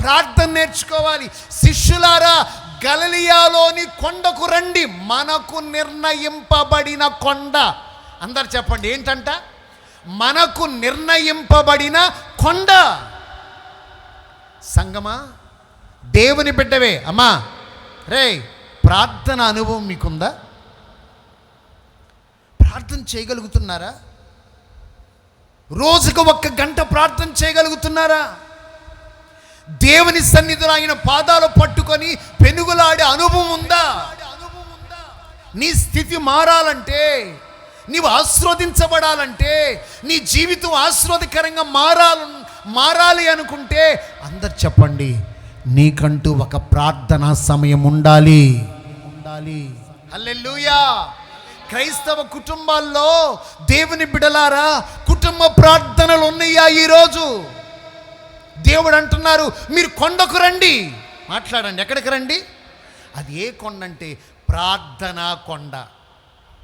ప్రార్థన నేర్చుకోవాలి. శిష్యులారా గలిలయలోని కొండకు రండి, మనకు నిర్ణయింపబడిన కొండ. అందరు చెప్పండి ఏంటంట? మనకు నిర్ణయింపబడిన కొండ. సంగమా, దేవుని బిడ్డవే అమ్మా, రే ప్రార్థన అనుభవం మీకుందా? ప్రార్థన చేయగలుగుతున్నారా? రోజుకు 1 గంట ప్రార్థన చేయగలుగుతున్నారా? దేవుని సన్నిధిలో ఆయన పాదాలు పట్టుకొని పెనుగులాడే అనుభవం ఉందా? నీ స్థితి మారాలంటే, నీవు ఆశీర్వదించబడాలంటే, నీ జీవితం ఆశీర్వాదకరంగా మారాలి అనుకుంటే అందరు చెప్పండి, నీకంటూ ఒక ప్రార్థనా సమయం ఉండాలి. హల్లెలూయా. క్రైస్తవ కుటుంబాల్లో దేవుని బిడలారా కుటుంబ ప్రార్థనలు ఉన్నాయా? ఈరోజు దేవుడు అంటున్నారు మీరు కొండకు రండి, మాట్లాడండి. ఎక్కడికి రండి? అది ఏ కొండ అంటే ప్రార్థనా కొండ.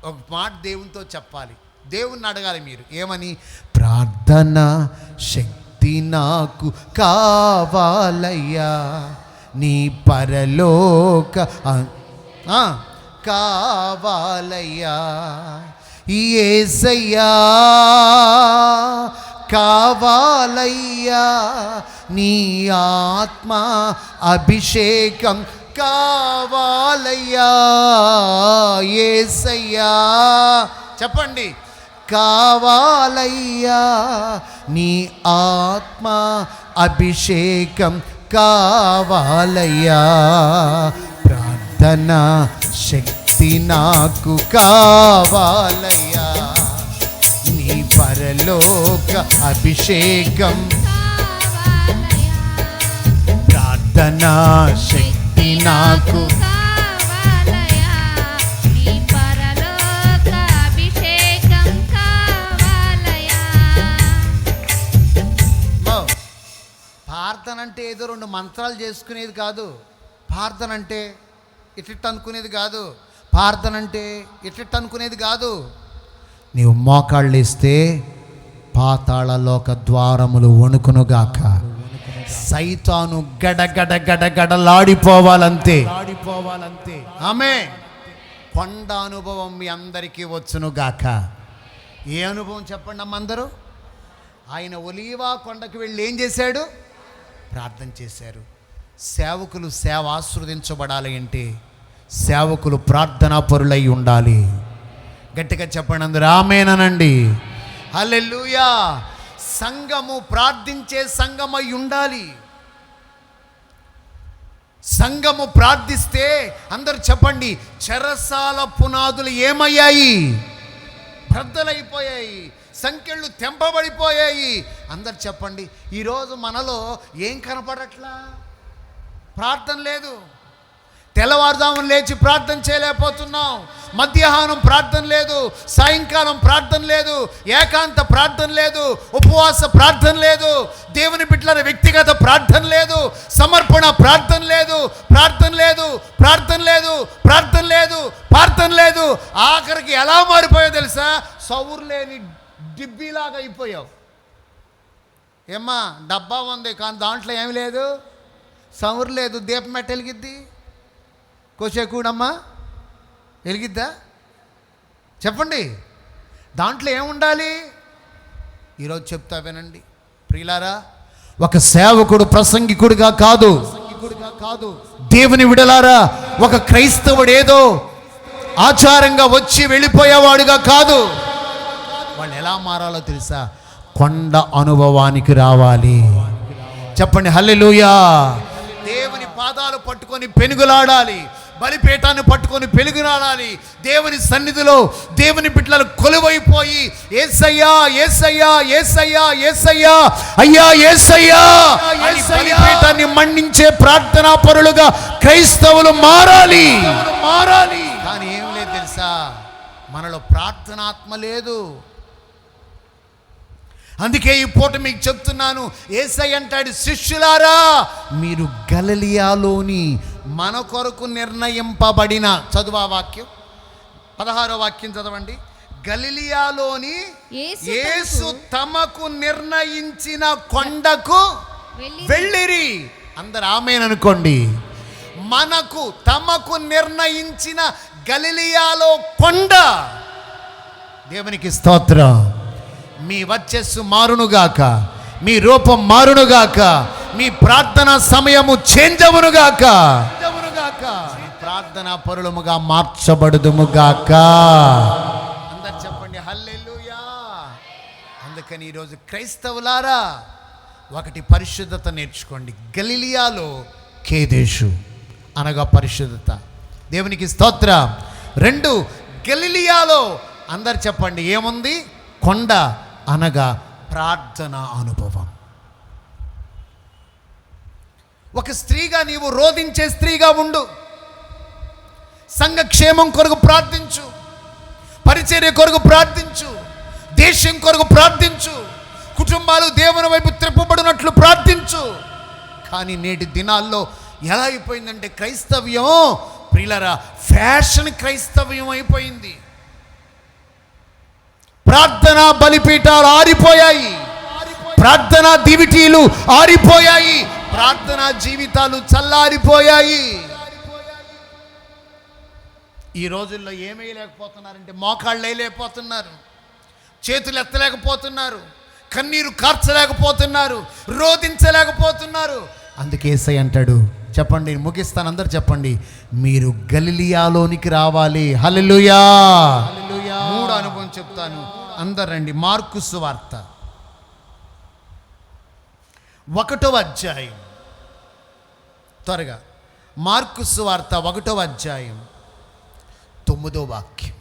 ఒక మాట దేవునితో చెప్పాలి, దేవుణ్ణి అడగాలి మీరు ఏమని? ప్రార్థన శక్తి నాకు కావాలయ్యా, నీ పరలోక కావాలయ్యా, యేసయ్యా కావాలయ్యా, నీ ఆత్మ అభిషేకం కావాలయ్యా, యేసయ్యా చెప్పండి, కావాలయ్యా, నీ ఆత్మ అభిషేకం కావాలయ్యా, ప్రార్థన శక్తి నాకు కావాలయ్యా, నీ పరలోక అభిషేకం కావాలయ్యా, ప్రార్థన శక్తి నాకు కావాలయ్యా, నీ పరలోక అభిషేకం కావాలయ్యా. ప్రార్థన అంటే ఏదో రెండు మంత్రాలు చేసుకునేది కాదు. ప్రార్థన అంటే ఇట్ట అనుకునేది కాదు. ప్రార్థన అంటే ఇట్ట అనుకునేది కాదు. నీవు మోకాళ్ళు వేస్తే పాతాళలోక ద్వారములు వణుకునుగాక, సైతాను గడగడ గడగడలాడిపోవాలంతే. ఆమె కొండ అనుభవం మీ అందరికీ వచ్చునుగాక. ఏ అనుభవం చెప్పండి అమ్మ అందరూ? ఆయన ఒలీవా కొండకి వెళ్ళి ఏం చేశాడు? ప్రార్థన చేశారు. సేవకులు సేవ ఆశీర్వదించబడాలి అంటే సేవకులు ప్రార్థనా పరులై ఉండాలి. గట్టిగా చెప్పండి అందరూ ఆమేనండి. హల్లెలూయా. సంఘము ప్రార్థించే సంఘమై ఉండాలి. సంఘము ప్రార్థిస్తే అందరు చెప్పండి, చెరసాల పునాదులు ఏమయ్యాయి? బద్దలైపోయాయి, సంఖ్యలు తెంపబడిపోయాయి. అందరు చెప్పండి, ఈరోజు మనలో ఏం కనపడట్లా? ప్రార్థన లేదు. తెల్లవారుజామున లేచి ప్రార్థన చేయలేకపోతున్నాం. మధ్యాహ్నం ప్రార్థన లేదు, సాయంకాలం ప్రార్థన లేదు, ఏకాంత ప్రార్థన లేదు, ఉపవాస ప్రార్థన లేదు, దేవుని బిడ్డల వ్యక్తిగత ప్రార్థన లేదు, సమర్పణ ప్రార్థన లేదు, ప్రార్థన లేదు, ప్రార్థన లేదు, ప్రార్థన లేదు, ప్రార్థన లేదు. ఆఖరికి ఎలా మారిపోయావు తెలుసా? సౌరు లేని డిబ్బీలాగా అయిపోయావు. ఏమ్మా డబ్బా ఉంది కానీ దాంట్లో ఏమి లేదు, సౌరు లేదు, దీపం ఎట్ట వెలిగిద్ది? కోసేకూడమ్మా వెలిగిద్దా? చెప్పండి, దాంట్లో ఏముండాలి? ఈరోజు చెప్తా వినండి ప్రియులారా. ఒక సేవకుడు ప్రసంగికుడిగా కాదు, దేవుని విడలారా, ఒక క్రైస్తవుడు ఏదో ఆచారంగా వచ్చి వెళ్ళిపోయేవాడుగా కాదు. వాళ్ళు ఎలా మారాలో తెలుసా? కొండ అనుభవానికి రావాలి. చెప్పండి హల్లెలూయా. దేవుని పాదాలు పట్టుకొని పెనుగులాడాలి, బలిపీఠాన్ని పట్టుకొని పెనుగులాడాలి. దేవుని సన్నిధిలో దేవుని బిడ్డలు కొలువైపోయి యేసయ్యా యేసయ్యా యేసయ్యా యేసయ్యా అయ్యా యేసయ్యా బలిపీఠాన్ని మన్నించే ప్రార్థనా పరులుగా క్రైస్తవులు మారాలి. కానీ ఏం లేదు తెలుసా? మనలో ప్రార్థనాత్మ లేదు. అందుకే ఈ పూట మీకు చెప్తున్నాను, యేసయ్య అంటాడు, శిష్యులారా మీరు గలిలయలోని మన కొరకు నిర్ణయింపబడిన, చదువా వాక్యం 16వ వాక్యం చదవండి. గలిలయలోని యేసు తమకు నిర్ణయించిన కొండకు వెళ్ళిరి. అందరు ఆమేన్ అనుకోండి. మనకు తమకు నిర్ణయించిన గలిలయలో కొండ. దేవునికి స్తోత్రం. మీ వచ్చస్సు మారునుగాక, మీ రూపం మారునుగాక, మీ ప్రార్థన సమయము చేంజ్ అవునుగాక, ప్రార్థనా పరులముగా మార్చబడుదుముగాక. అందరు చెప్పండి హల్లెలూయా. అందుకని ఈరోజు క్రైస్తవులారా ఒకటి పరిశుద్ధత నేర్చుకోండి. గలిలయలో కేదేశు అనగా పరిశుద్ధత. దేవునికి స్తోత్రం. 2 గలిలయలో అందరు చెప్పండి ఏముంది? కొండ అనగా ప్రార్థన అనుభవం. ఒక స్త్రీగా నీవు రోధించే స్త్రీగా ఉండు. సంఘక్షేమం కొరకు ప్రార్థించు, పరిచర్య కొరకు ప్రార్థించు, దేశం కొరకు ప్రార్థించు, కుటుంబాలు దేవుని వైపు త్రిప్పబడినట్లు ప్రార్థించు. కానీ నేటి దినాల్లో ఎలా అయిపోయిందంటే క్రైస్తవ్యం ప్రియులరా ఫ్యాషన్ క్రైస్తవ్యం అయిపోయింది. ప్రార్థనా బలిపీఠాలు ఆరిపోయాయి, ప్రార్థనా దివిటీలు ఆరిపోయాయి, ప్రార్థనా జీవితాలు చల్లారిపోయాయి. ఈ రోజుల్లో ఏమేయలేకపోతున్నారంటే మోకాళ్ళు వేయలేకపోతున్నారు, చేతులు ఎత్తలేకపోతున్నారు, కన్నీరు కార్చలేకపోతున్నారు, రోధించలేకపోతున్నారు. అందుకే యేసయ్య అంటాడు, చెప్పండి ముగిస్తాను, అందరు చెప్పండి, మీరు గలిలియాలోనికి రావాలి. హల్లెలూయా. మూడో అనుభవం చెప్తాను, అందరు రండి. మార్కు సువార్త 1వ అధ్యాయం, త్వరగా మార్కు సువార్త 1వ అధ్యాయం 9వ వాక్యం.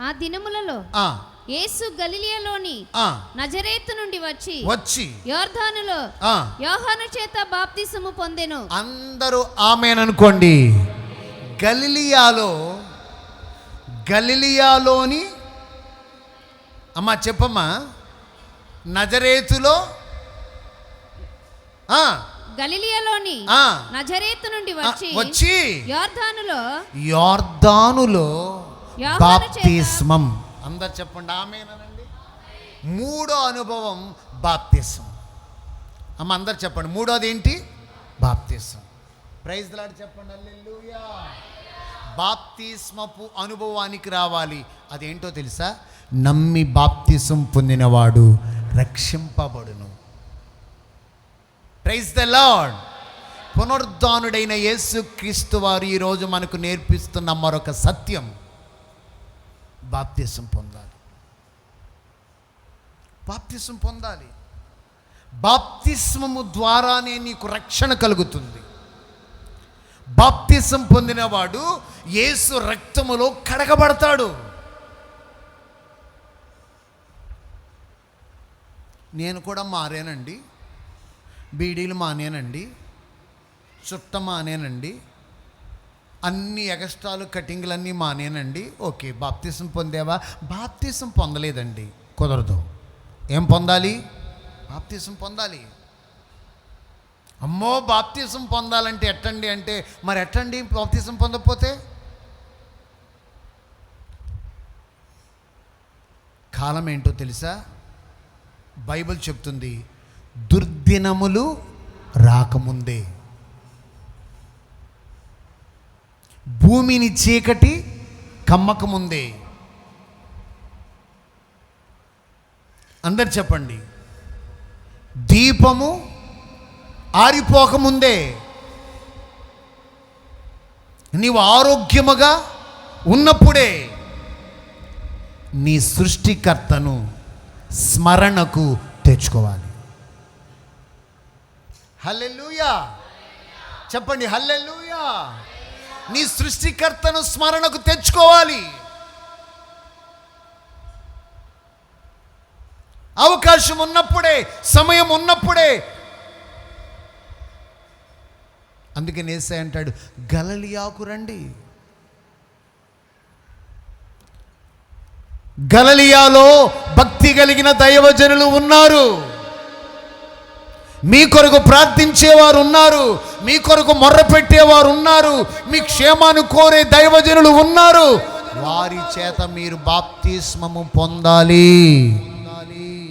ఆ దినములలో యేసు గలిలయలోని నజరేతు నుండి వచ్చి యోర్దానులో యోహాను చేత బాప్తిసము పొందెను. అందరూ ఆమేన్ అనుకోండి. గలిలియాలోని అమ్మా చెప్పమ్మా, నజరేతులో గలిలయలోని నజరేతు నుండి వచ్చి యోర్దానులో బాప్తిస్మం. అందరు చెప్పండి ఆమేనండి. మూడో అనుభవం బాప్తిస్మం. అమ్మ అందరు చెప్పండి, మూడోది ఏంటి? బాప్తిస్మం. ప్రైజ్ ది లార్డ్ చెప్పండి. హల్లెలూయా. బాప్తిస్మపు అనుభవానికి రావాలి. అదేంటో తెలుసా? నమ్మి బాప్తిసం పొందినవాడు రక్షింపబడును. Praise the Lord. పునరుద్ధానుడైన యేసుక్రీస్తు వారు ఈరోజు మనకు నేర్పిస్తున్న మరొక సత్యం, బాప్తిసం పొందాలి. బాప్తిసం పొందాలి. బాప్తిస్మము ద్వారానే నీకు రక్షణ కలుగుతుంది. బాప్తిసం పొందినవాడు యేసు రక్తములో కడగబడతాడు. నేను కూడా మారానండి, బీడీలు మానేనండి, చుట్ట మానేనండి, అన్ని ఎగస్ట్రాలు కటింగ్లన్నీ మానేనండి. ఓకే, బాప్తిసం పొందేవా? బాప్తిసం పొందలేదండి, కుదరదు. ఏం పొందాలి? బాప్తిసం పొందాలి. అమ్మో బాప్తిసం పొందాలంటే ఎట్టండి అంటే, మరి ఎట్టండి బాప్తిసం పొందకపోతే? కాలం ఏంటో తెలుసా? బైబిల్ చెప్తుంది, దుర్దినములు రాకముందే, భూమిని చీకటి కమ్మకముందే. అందరు చెప్పండి, దీపము ఆరిపోకముందే, నీవు ఆరోగ్యముగా ఉన్నప్పుడే నీ సృష్టికర్తను స్మరణకు తెచ్చుకోవాలి. హల్లెలూయా చెప్పండి. హల్లెలూయా. నీ సృష్టికర్తను స్మరణకు తెచ్చుకోవాలి. అవకాశం ఉన్నప్పుడే, సమయం ఉన్నప్పుడే. అందుకే యేసయ్య అంటాడు, గలిలయకు రండి. గలిలయలో భక్తి కలిగిన దైవజనులు ఉన్నారు, మీ కొరకు ప్రార్థించేవారు ఉన్నారు, మీ కొరకు మొర్ర పెట్టేవారు ఉన్నారు, మీ క్షేమాన్ని కోరే దైవజనులు ఉన్నారు. వారి చేత మీరు బాప్తిస్మము పొందాలి.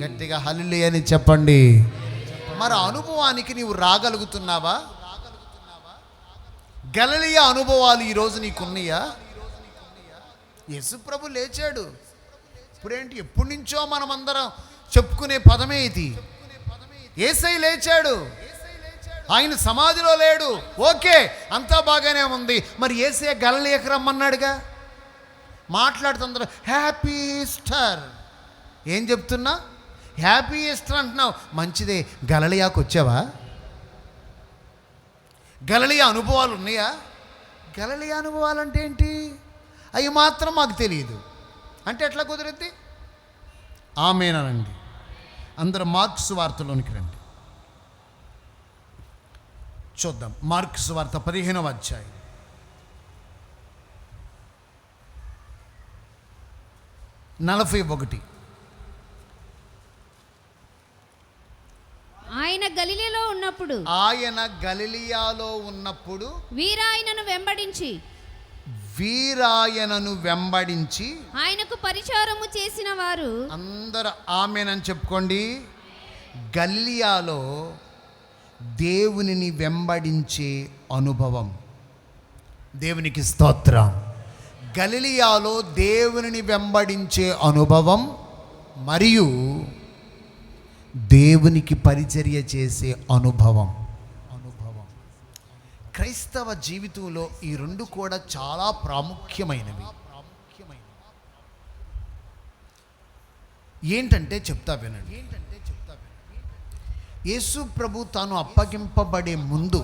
గట్టిగా హల్లెలూయా అని చెప్పండి. మరి అనుభవానికి నీవు రాగలుగుతున్నావా? గలిలయ అనుభవాలు ఈరోజు నీకున్నాయా? యేసుప్రభు లేచాడు. ఇప్పుడేంటి, ఎప్పటి నుంచో మనమందరం చెప్పుకునే పదమే ఇది. యేసయ్య లేచాడు, ఆయన సమాధిలో లేడు. ఓకే, అంతా బాగానే ఉంది. మరి యేసయ్య గలిలయకు రమ్మన్నాడుగా. మాట్లాడుతుందరూ హ్యాపీ ఈస్టర్. ఏం చెప్తున్నా? హ్యాపీ ఈస్టర్ అంటున్నావు, మంచిదే. గలిలయకు వచ్చావా? గలిలయ అనుభవాలు ఉన్నాయా? గలిలయ అనుభవాలు అంటే ఏంటి? అవి మాత్రం మాకు తెలియదు అంటే ఎట్లా కుదిరిద్ది? ఆమేనండి. అందరూ మార్కు సువార్తలోనికి రండి, చూద్దాం. మార్కు సువార్త 15వ అధ్యాయం 41. ఆయన గలిలయ గలిలయలో ఉన్నప్పుడు ఆయన గలిలయలో ఉన్నప్పుడు వీరాయనను వెంబడించి ఆయనకు పరిచారము చేసిన వారు అందరూ ఆమేనని చెప్పుకోండి. గలిలయలో దేవునిని వెంబడించే అనుభవం. దేవునికి స్తోత్రం. గలిలయలో దేవునిని వెంబడించే అనుభవం మరియు దేవునికి పరిచర్య చేసే అనుభవం. క్రైస్తవ జీవితంలో ఈ రెండు కూడా చాలా ప్రాముఖ్యమైనవి. ఏంటంటే చెప్తా వినండి. యేసు ప్రభు తాను అప్పగింపబడే ముందు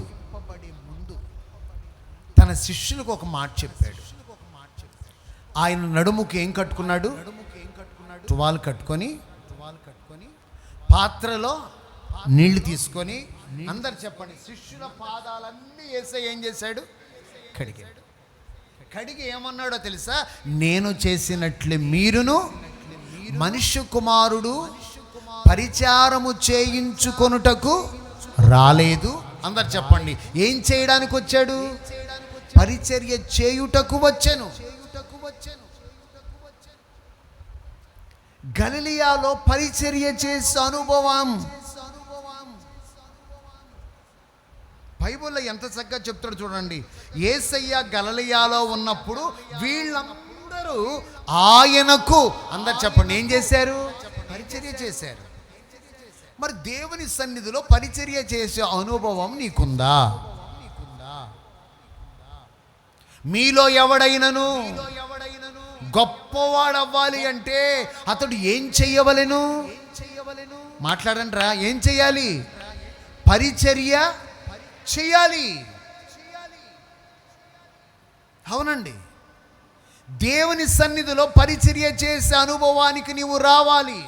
తన శిష్యులకు ఒక మాట చెప్పాడు. ఆయన నడుముకి ఏం కట్టుకున్నాడు? తువాలు కట్టుకొని పాత్రలో నీళ్లు తీసుకొని, అందరు చెప్పండి, శిష్యుల పాదాలన్నీ యేసయ్య ఏం చేశాడు? కడిగాడు. కడిగి ఏమన్నాడో తెలుసా? నేను చేసినట్లు మీరును మనుష్య కుమారుడు పరిచారము చేయించుకొనుటకు రాలేదు. అందరు చెప్పండి, ఏం చేయడానికి వచ్చాడు? పరిచర్య చేయుటకు వచ్చాను. గలిలయలో పరిచర్య చేసే అనుభవం. బైబిల్లో ఎంత చక్కగా చెప్తాడు చూడండి. యేసయ్య గలిలయలో ఉన్నప్పుడు వీళ్ళందరూ ఆయనకు, అందరు చెప్పండి, ఏం చేశారు? పరిచర్య చేశారు. మరి దేవుని సన్నిధిలో పరిచర్య చేసే అనుభవం నీకుందా? మీలో ఎవడైనను గొప్పవాడు అవ్వాలి అంటే అతడు ఏం చెయ్యవలెను? మాట్లాడండి రా. ఏం చెయ్యాలి? పరిచర్య చెయ్యాలి. అవునండి, దేవుని సన్నిధిలో పరిచర్య చేసే అనుభవానికి నీవు రావాలి.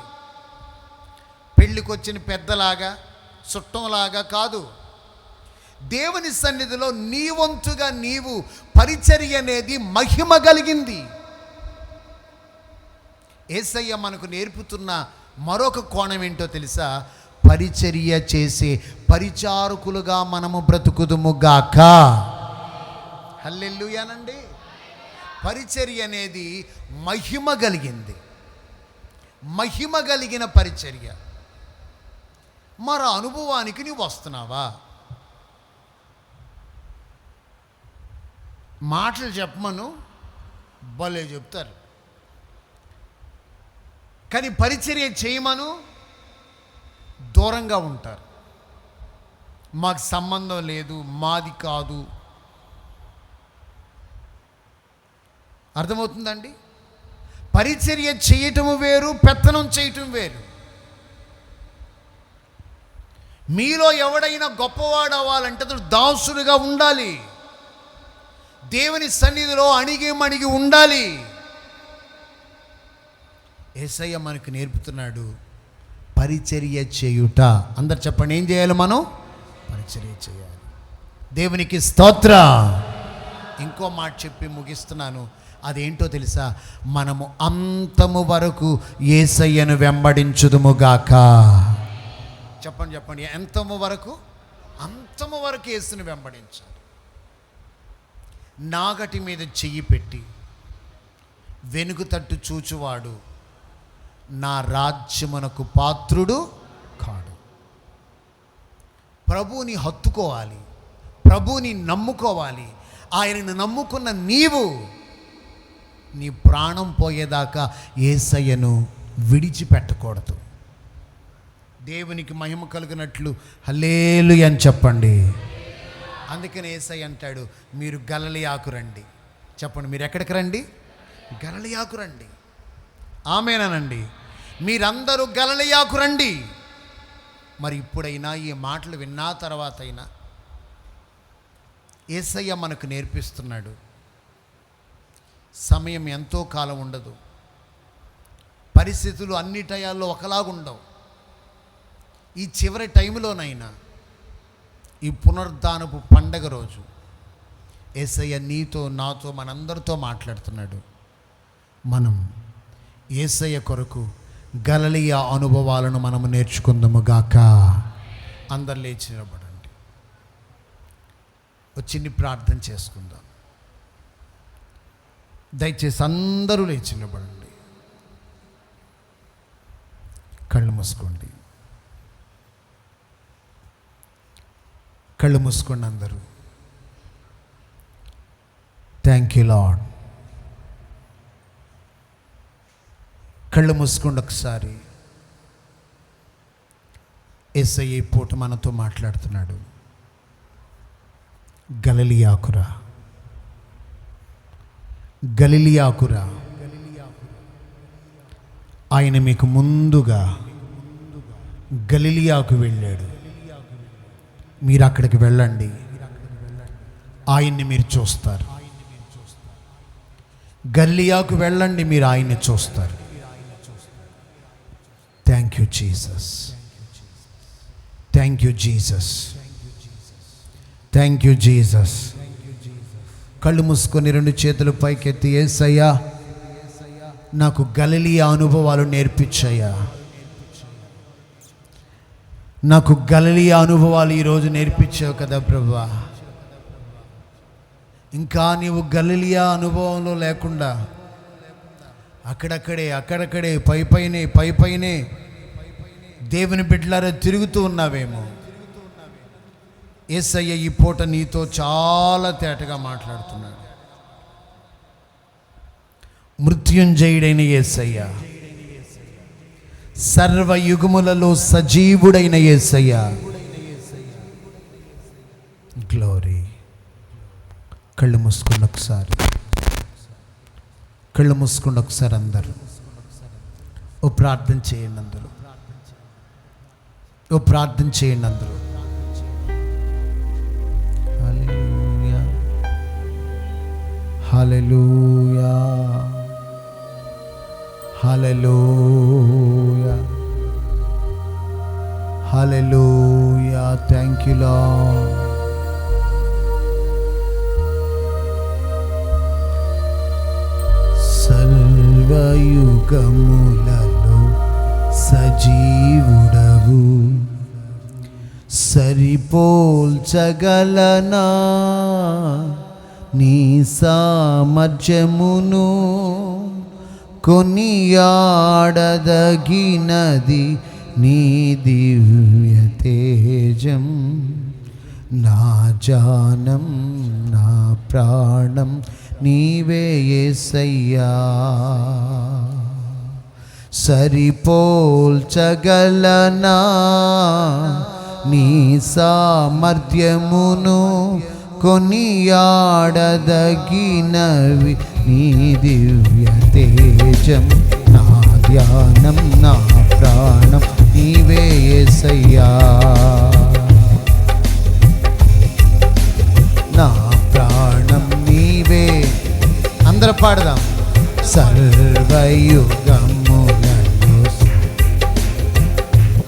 పెళ్ళికొచ్చిన పెద్దలాగా చుట్టంలాగా కాదు. దేవుని సన్నిధిలో నీ వంతుగా నీవు పరిచర్య అనేది మహిమ కలిగింది. యేసయ్య మనకు నేర్పుతున్న మరొక కోణం ఏంటో తెలుసా? పరిచర్య చేసే పరిచారకులుగా మనము బ్రతుకుదుముగాక. హల్లెలూయానండి. పరిచర్య అనేది మహిమ కలిగింది. మహిమ కలిగిన పరిచర్య. మరో అనుభవానికి నీవు వస్తున్నావా? మాటలు చెప్పమను భలే చెప్తారు, కానీ పరిచర్య చేయమను దూరంగా ఉంటారు. మాకు సంబంధం లేదు, మాది కాదు. అర్థమవుతుందండి? పరిచర్య చేయటము వేరు, పెత్తనం చేయటం వేరు. మీలో ఎవడైనా గొప్పవాడు అవ్వాలంటే అతడు దాసుడుగా ఉండాలి. దేవుని సన్నిధిలో అణిగి ఉండాలి. యేసయ్య మనకు నేర్పుతున్నాడు పరిచర్య చేయుట. అందరు చెప్పండి, ఏం చేయాలి? మనం పరిచర్య చేయాలి. దేవునికి స్తోత్ర. ఇంకో మాట చెప్పి ముగిస్తున్నాను. అదేంటో తెలుసా? మనము అంతము వరకు యేసయ్యను వెంబడించుదుముగాక. చెప్పండి, ఎంతము వరకు? అంతము వరకు యేసుని వెంబడించాలి. నాగటి మీద చెయ్యి పెట్టి వెనుక తట్టు చూచువాడు నా రాజ్యమునకు పాత్రుడు కాడు. ప్రభువుని హత్తుకోవాలి, ప్రభువుని నమ్ముకోవాలి. ఆయనను నమ్ముకున్న నీవు నీ ప్రాణం పోయేదాకా యేసయ్యను విడిచిపెట్టకూడదు. దేవునికి మహిమ కలిగినట్లు హల్లెలూయా అని చెప్పండి. అందుకని యేసయ్య అంటాడు, మీరు గలిలయకు రండి. చెప్పండి, మీరు ఎక్కడికి రండి? గలిలయకు రండి. ఆమేనండి. మీరందరూ గలిలయకు రండి. మరి ఇప్పుడైనా ఈ మాటలు విన్నా తర్వాత అయినా యేసయ్య మనకు నేర్పిస్తున్నాడు, సమయం ఎంతో కాలం ఉండదు. పరిస్థితులు అన్ని టయాల్లో ఒకలాగుండవు. ఈ చివరి టైంలోనైనా, ఈ పునరుద్ధానపు పండగ రోజు యేసయ్య నీతో, నాతో, మనందరితో మాట్లాడుతున్నాడు. మనం యేసయ్య కొరకు గలిలయ అనుభవాలను మనము నేర్చుకుందాము గాక. అందరు లేచి నిలబడండి. ఒక చిన్ని ప్రార్థన చేసుకుందాం. దయచేసి అందరూ లేచి నిలబడండి. కళ్ళు మూసుకోండి. కళ్ళు మూసుకోండి అందరూ. Thank you lord. కళ్ళు మూసుకోండి ఒకసారి. యేసయ్య ఈ పూట మనతో మాట్లాడుతున్నాడు. గలిలయాకురా, గలిలయాకురా. ఆయన మీకు ముందుగా గలిలయాకు వెళ్ళాడు. మీరు అక్కడికి వెళ్ళండి, ఆయన్ని మీరు చూస్తారు. గలిలయాకు వెళ్ళండి, మీరు ఆయన్ని చూస్తారు. Thank you Jesus, thank you Jesus, thank you Jesus. కళ్ళు మూసుకొని 2 చేతులు పైకెత్తి, యేసయ్యా నాకు గలిలయ అనుభవాలు నేర్పించయ్యా. నాకు గలిలయ అనుభవాలు ఈరోజు నేర్పించావు కదా ప్రభువా. ఇంకా నీవు గలిలయ అనుభవంలో లేకుండా అక్కడక్కడే పైపైనే దేవుని బిడ్డలారా తిరుగుతూ ఉన్నావేమో. యేసయ్య ఈ పూట నీతో చాలా తేటగా మాట్లాడుతున్నాడు. మృత్యుంజయుడైన యేసయ్య, సర్వయుగములలో సజీవుడైన యేసయ్య, గ్లోరీ. కళ్ళు మూసుకోండి ఒకసారి, కళ్ళు మూసుకోండి ఒకసారి అందరూ. ఓ ప్రార్థన చేయండి అందరూ, ఓ ప్రార్థన చేయండి అందరూ. Hallelujah, hallelujah, hallelujah. Thank you Lord. సర్వయుగములలో సజీవుడవు, సరిపోల్చగలనా నీ సామర్థ్యమును, కొనియాడదగినది నీ దివ్య తేజం. నా జానం నా ప్రాణం నీవే యేసయ్యా. సరిపోల్చగలనా నీ సామర్థ్యమును, కొనియాడదగినవి నీ దివ్య తేజం. నా ధ్యానం నా ప్రాణం నీవే యేసయ్యా. నా ప్రాణం నీవే. అందరూ పాడదాం. సర్వయుగములలో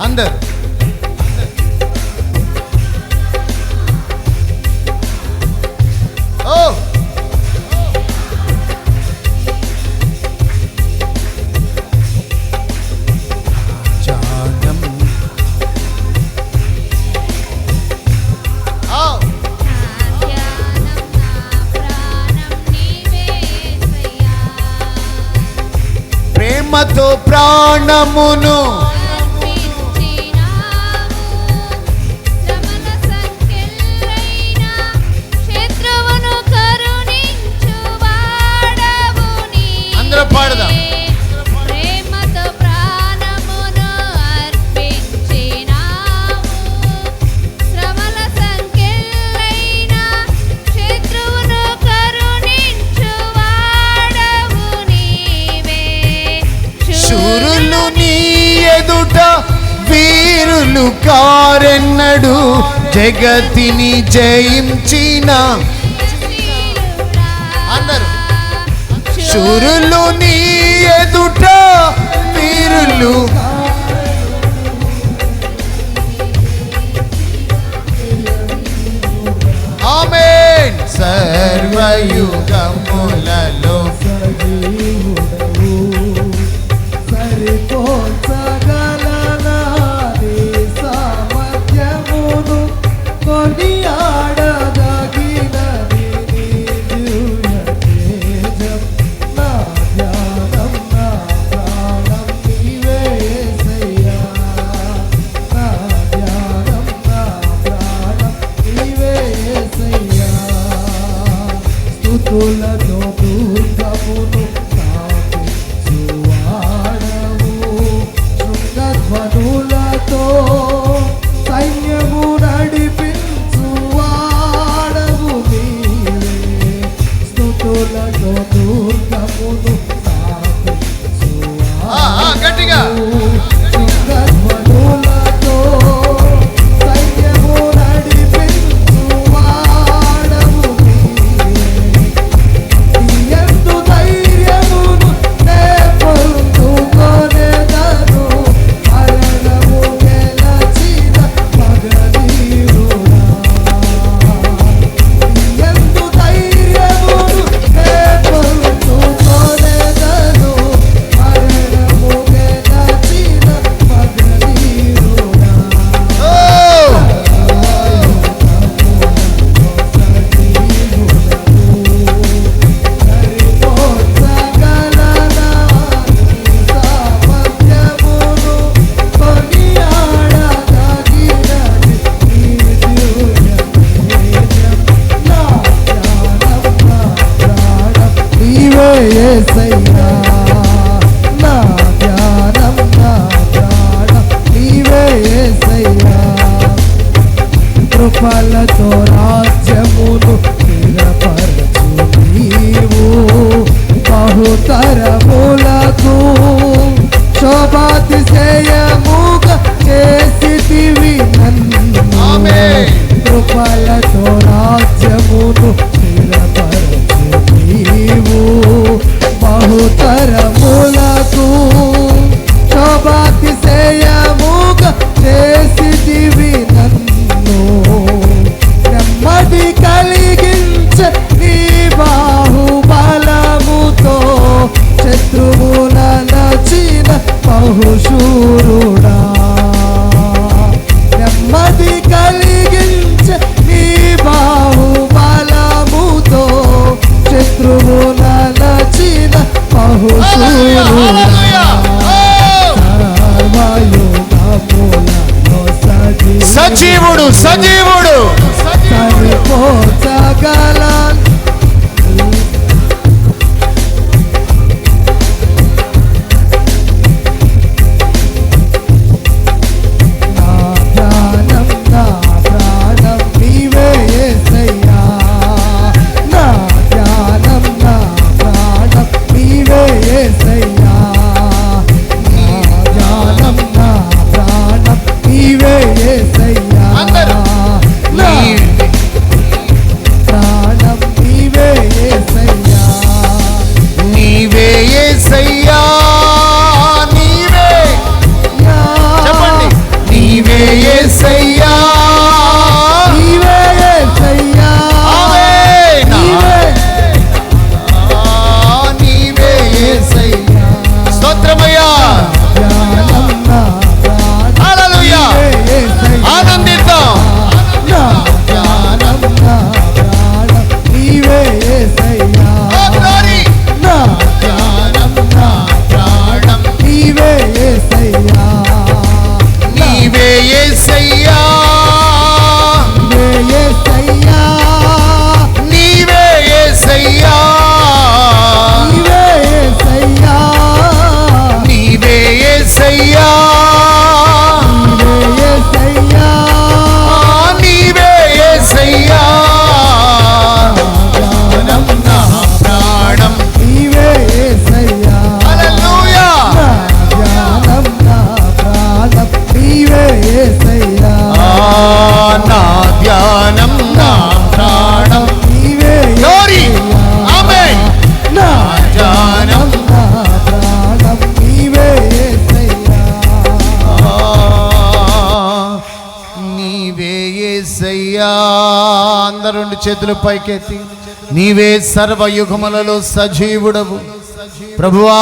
అందరూ ప్రేమతో ప్రాణమును అందరూ పాడదాం. శూరులు నీ ఎదుట వీరులు కారెన్నడు, జగతిని జయించిన అందరూ. శూరులు నీ ఎదుట వీరులు, ఆమేన్. సర్వయుగములలో సరిపోల్చగలనా నీ సామర్థ్యము, స్తుతులతో దుర్గమును స్థాపించువాడవు. శృంగధ్వనులతో సైన్యము నడిపించువాడవు నీవే. స్తుతులతో దుర్గమును గట్టిగా శృంగధ్వనులతో సైన్యము నడిపించువాడవు నీవే. ఎందు ధైర్యమును నే పొందుకొనెదను. మరణము గెలచిన మగధీరుడా. ఎందు ధైర్యమును నే పొందుకొనెదను. మరణము గెలచిన మగధీరుడా. కృపలతో రాజ్యమును స్థిరపరచు నీవు. బహుతరములకు శోభాతిశయముగా చేసితివి నన్ను. కృపలతో రాజ్యమును స్థిరపరచు నీవు. బహుతరములకు శోభాతిశయముగా చేసితివి నన్ను. నెమ్మది కలిగించ నీ బాహుబలముతో శత్రువుల నచిన బహుశూరుడా. నెమ్మది కలిగించ నీ బాహుబలముతో శత్రువుల నచిన బహుశూరుడా. సజీవుడు సజీవుడు సరిపోచగల నా ధ్యానం నా ప్రాణం నీవే యేసయ్యా. నా ధ్యానం నా ప్రాణం నీవే యేసయ్యా. నా ధ్యానం నా ప్రాణం నీవే యేసయ్యా. నా ప్రాణం నీవే యేసయ్యా. నీవే యేసయ్యా. నీవే చెప్పండి. నీవే యేసయ్యా. నీవే యేసయ్యా. ఆమేన్. నీవే యేసయ్యా. స్తోత్రమయ్యా. ధ్యానం నా ప్రాణం హల్లెలూయా. ఆనందిద్దాం. నా ధ్యానం నా ప్రాణం నీవే యేసయ్యా. Oh glory. నా ధ్యానం నా ప్రాణం నీవే యేసయ్యా. నీవే యేసయ్యా. నీవే యేసయ్యా. నీవే యేసయ్యా. నీవే యేసయ్యా. నీవే యేసయ్యా. నీవే యేసయ్యా. నీవే యేసయ్యా. ధ్యానం నా ప్రాణం. నీవే యేసయ్యా. హల్లెలూయా. నా ధ్యానం నా ప్రాణం నీవే యేసయ్యా. నా ధ్యానం నా ప్రాణం. నీవే గ్లోరీ. యేసయ్యా. ఆమేన్. నా ధ్యానం. నా ప్రాణం నీవే యేసయ్యా. నీవే యేసయ్యా. అందరూ రెండు చేతులు పైకెత్తి నీవే సర్వయుగములలో సజీవుడవు. ప్రభువా,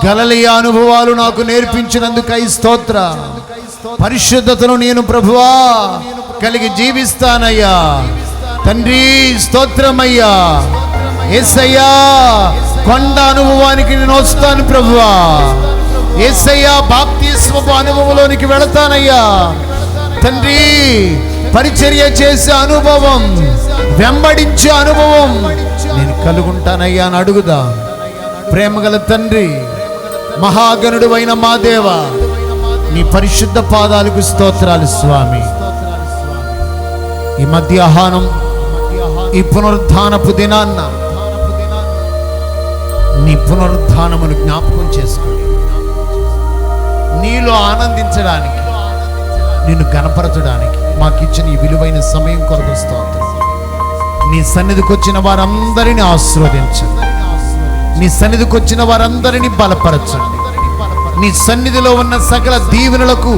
గలిలయ అనుభవాలు నాకు నేర్పించినందుకై స్తోత్ర. పరిశుద్ధతను నేను ప్రభువా కలిగి జీవిస్తానయ్యా. తండ్రి స్తోత్రమయ్యా. యేసయ్యా, కొండ అనుభవానికి నేను వస్తాను ప్రభువా. యేసయ్యా, బాప్తిస్మపు అనుభవంలోనికి వెళతానయ్యా. తండ్రి, పరిచర్య చేసే అనుభవం, వెంబడించే అనుభవం నేను కలుగుంటానయ్యా అని అడుగుదా. ప్రేమగల తండ్రి, మహాగణుడు అయిన మా దేవ, నీ పరిశుద్ధ పాదాలకు స్తోత్రాలు స్వామి. ఈ మధ్యాహ్నం ఈ పునరుద్ధానపు దినాన్న నీ పునరుద్ధానమును జ్ఞాపకం చేసుకొని నీలో ఆనందించడానికి, నిన్ను గణపరచడానికి మాకిచ్చిన ఈ విలువైన సమయం కొరకు స్తోత్రం. నీ సన్నిధికి వచ్చిన వారందరినీ ఆశీర్వదించండి. నీ సన్నిధికి వచ్చిన వారందరినీ బలపరచండి. నీ సన్నిధిలో ఉన్న సకల దీవెనలకు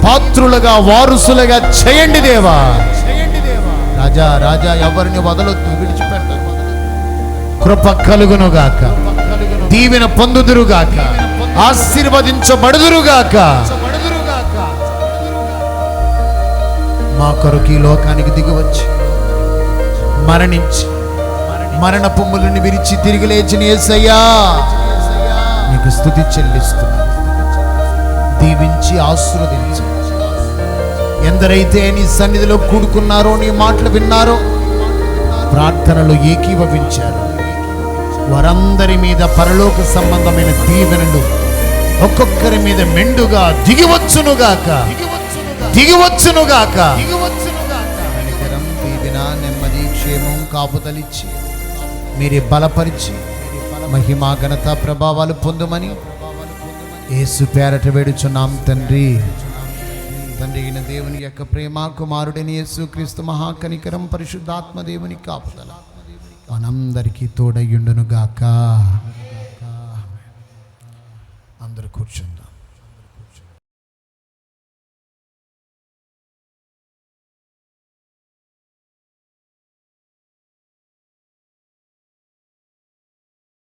పాత్రులుగా, వారసులుగా చేయండి దేవా. రాజా రాజా ఎవరిని వదలొద్దు, విడిచిపెట్టదు. కృప కలుగునుగాక, దీవెన పొందుదురుగాక, ఆశీర్వదించబడుదురుగాక. మా కొరకు ఈ లోకానికి దిగివచ్చి మరణించి మరణ పొమ్ములను విరిచి తిరిగి లేచిన యేసయ్యా, నీకు స్తుతి చెల్లిస్తున్నాను. దీవించి ఆశీర్వదించు. ఎందరైతే నీ సన్నిధిలో కూడుకున్నారో, నీ మాటలు విన్నారో, ప్రార్థనలు ఏకీభవించారు, వారందరి మీద పరలోక సంబంధమైన దీవెనలు ఒక్కొక్కరి మీద మెండుగా దిగివచ్చునుగాక, దిగివచ్చునుగాక. కనికరం, దీవెన, నెమ్మది, క్షేమం, కాపుదలిచ్చి మీరే బలపరిచి మహిమా ఘనత ప్రభావాలు పొందుమని యేసు పేరట వేడుచున్నాం తండ్రి. తండ్రి అయిన దేవుని యొక్క ప్రేమ, కుమారుడైన యేసుక్రీస్తు మహాకనికరం, పరిశుద్ధాత్మ దేవుని కాపుదల మనందరికీ తోడయ్యుండునుగాక.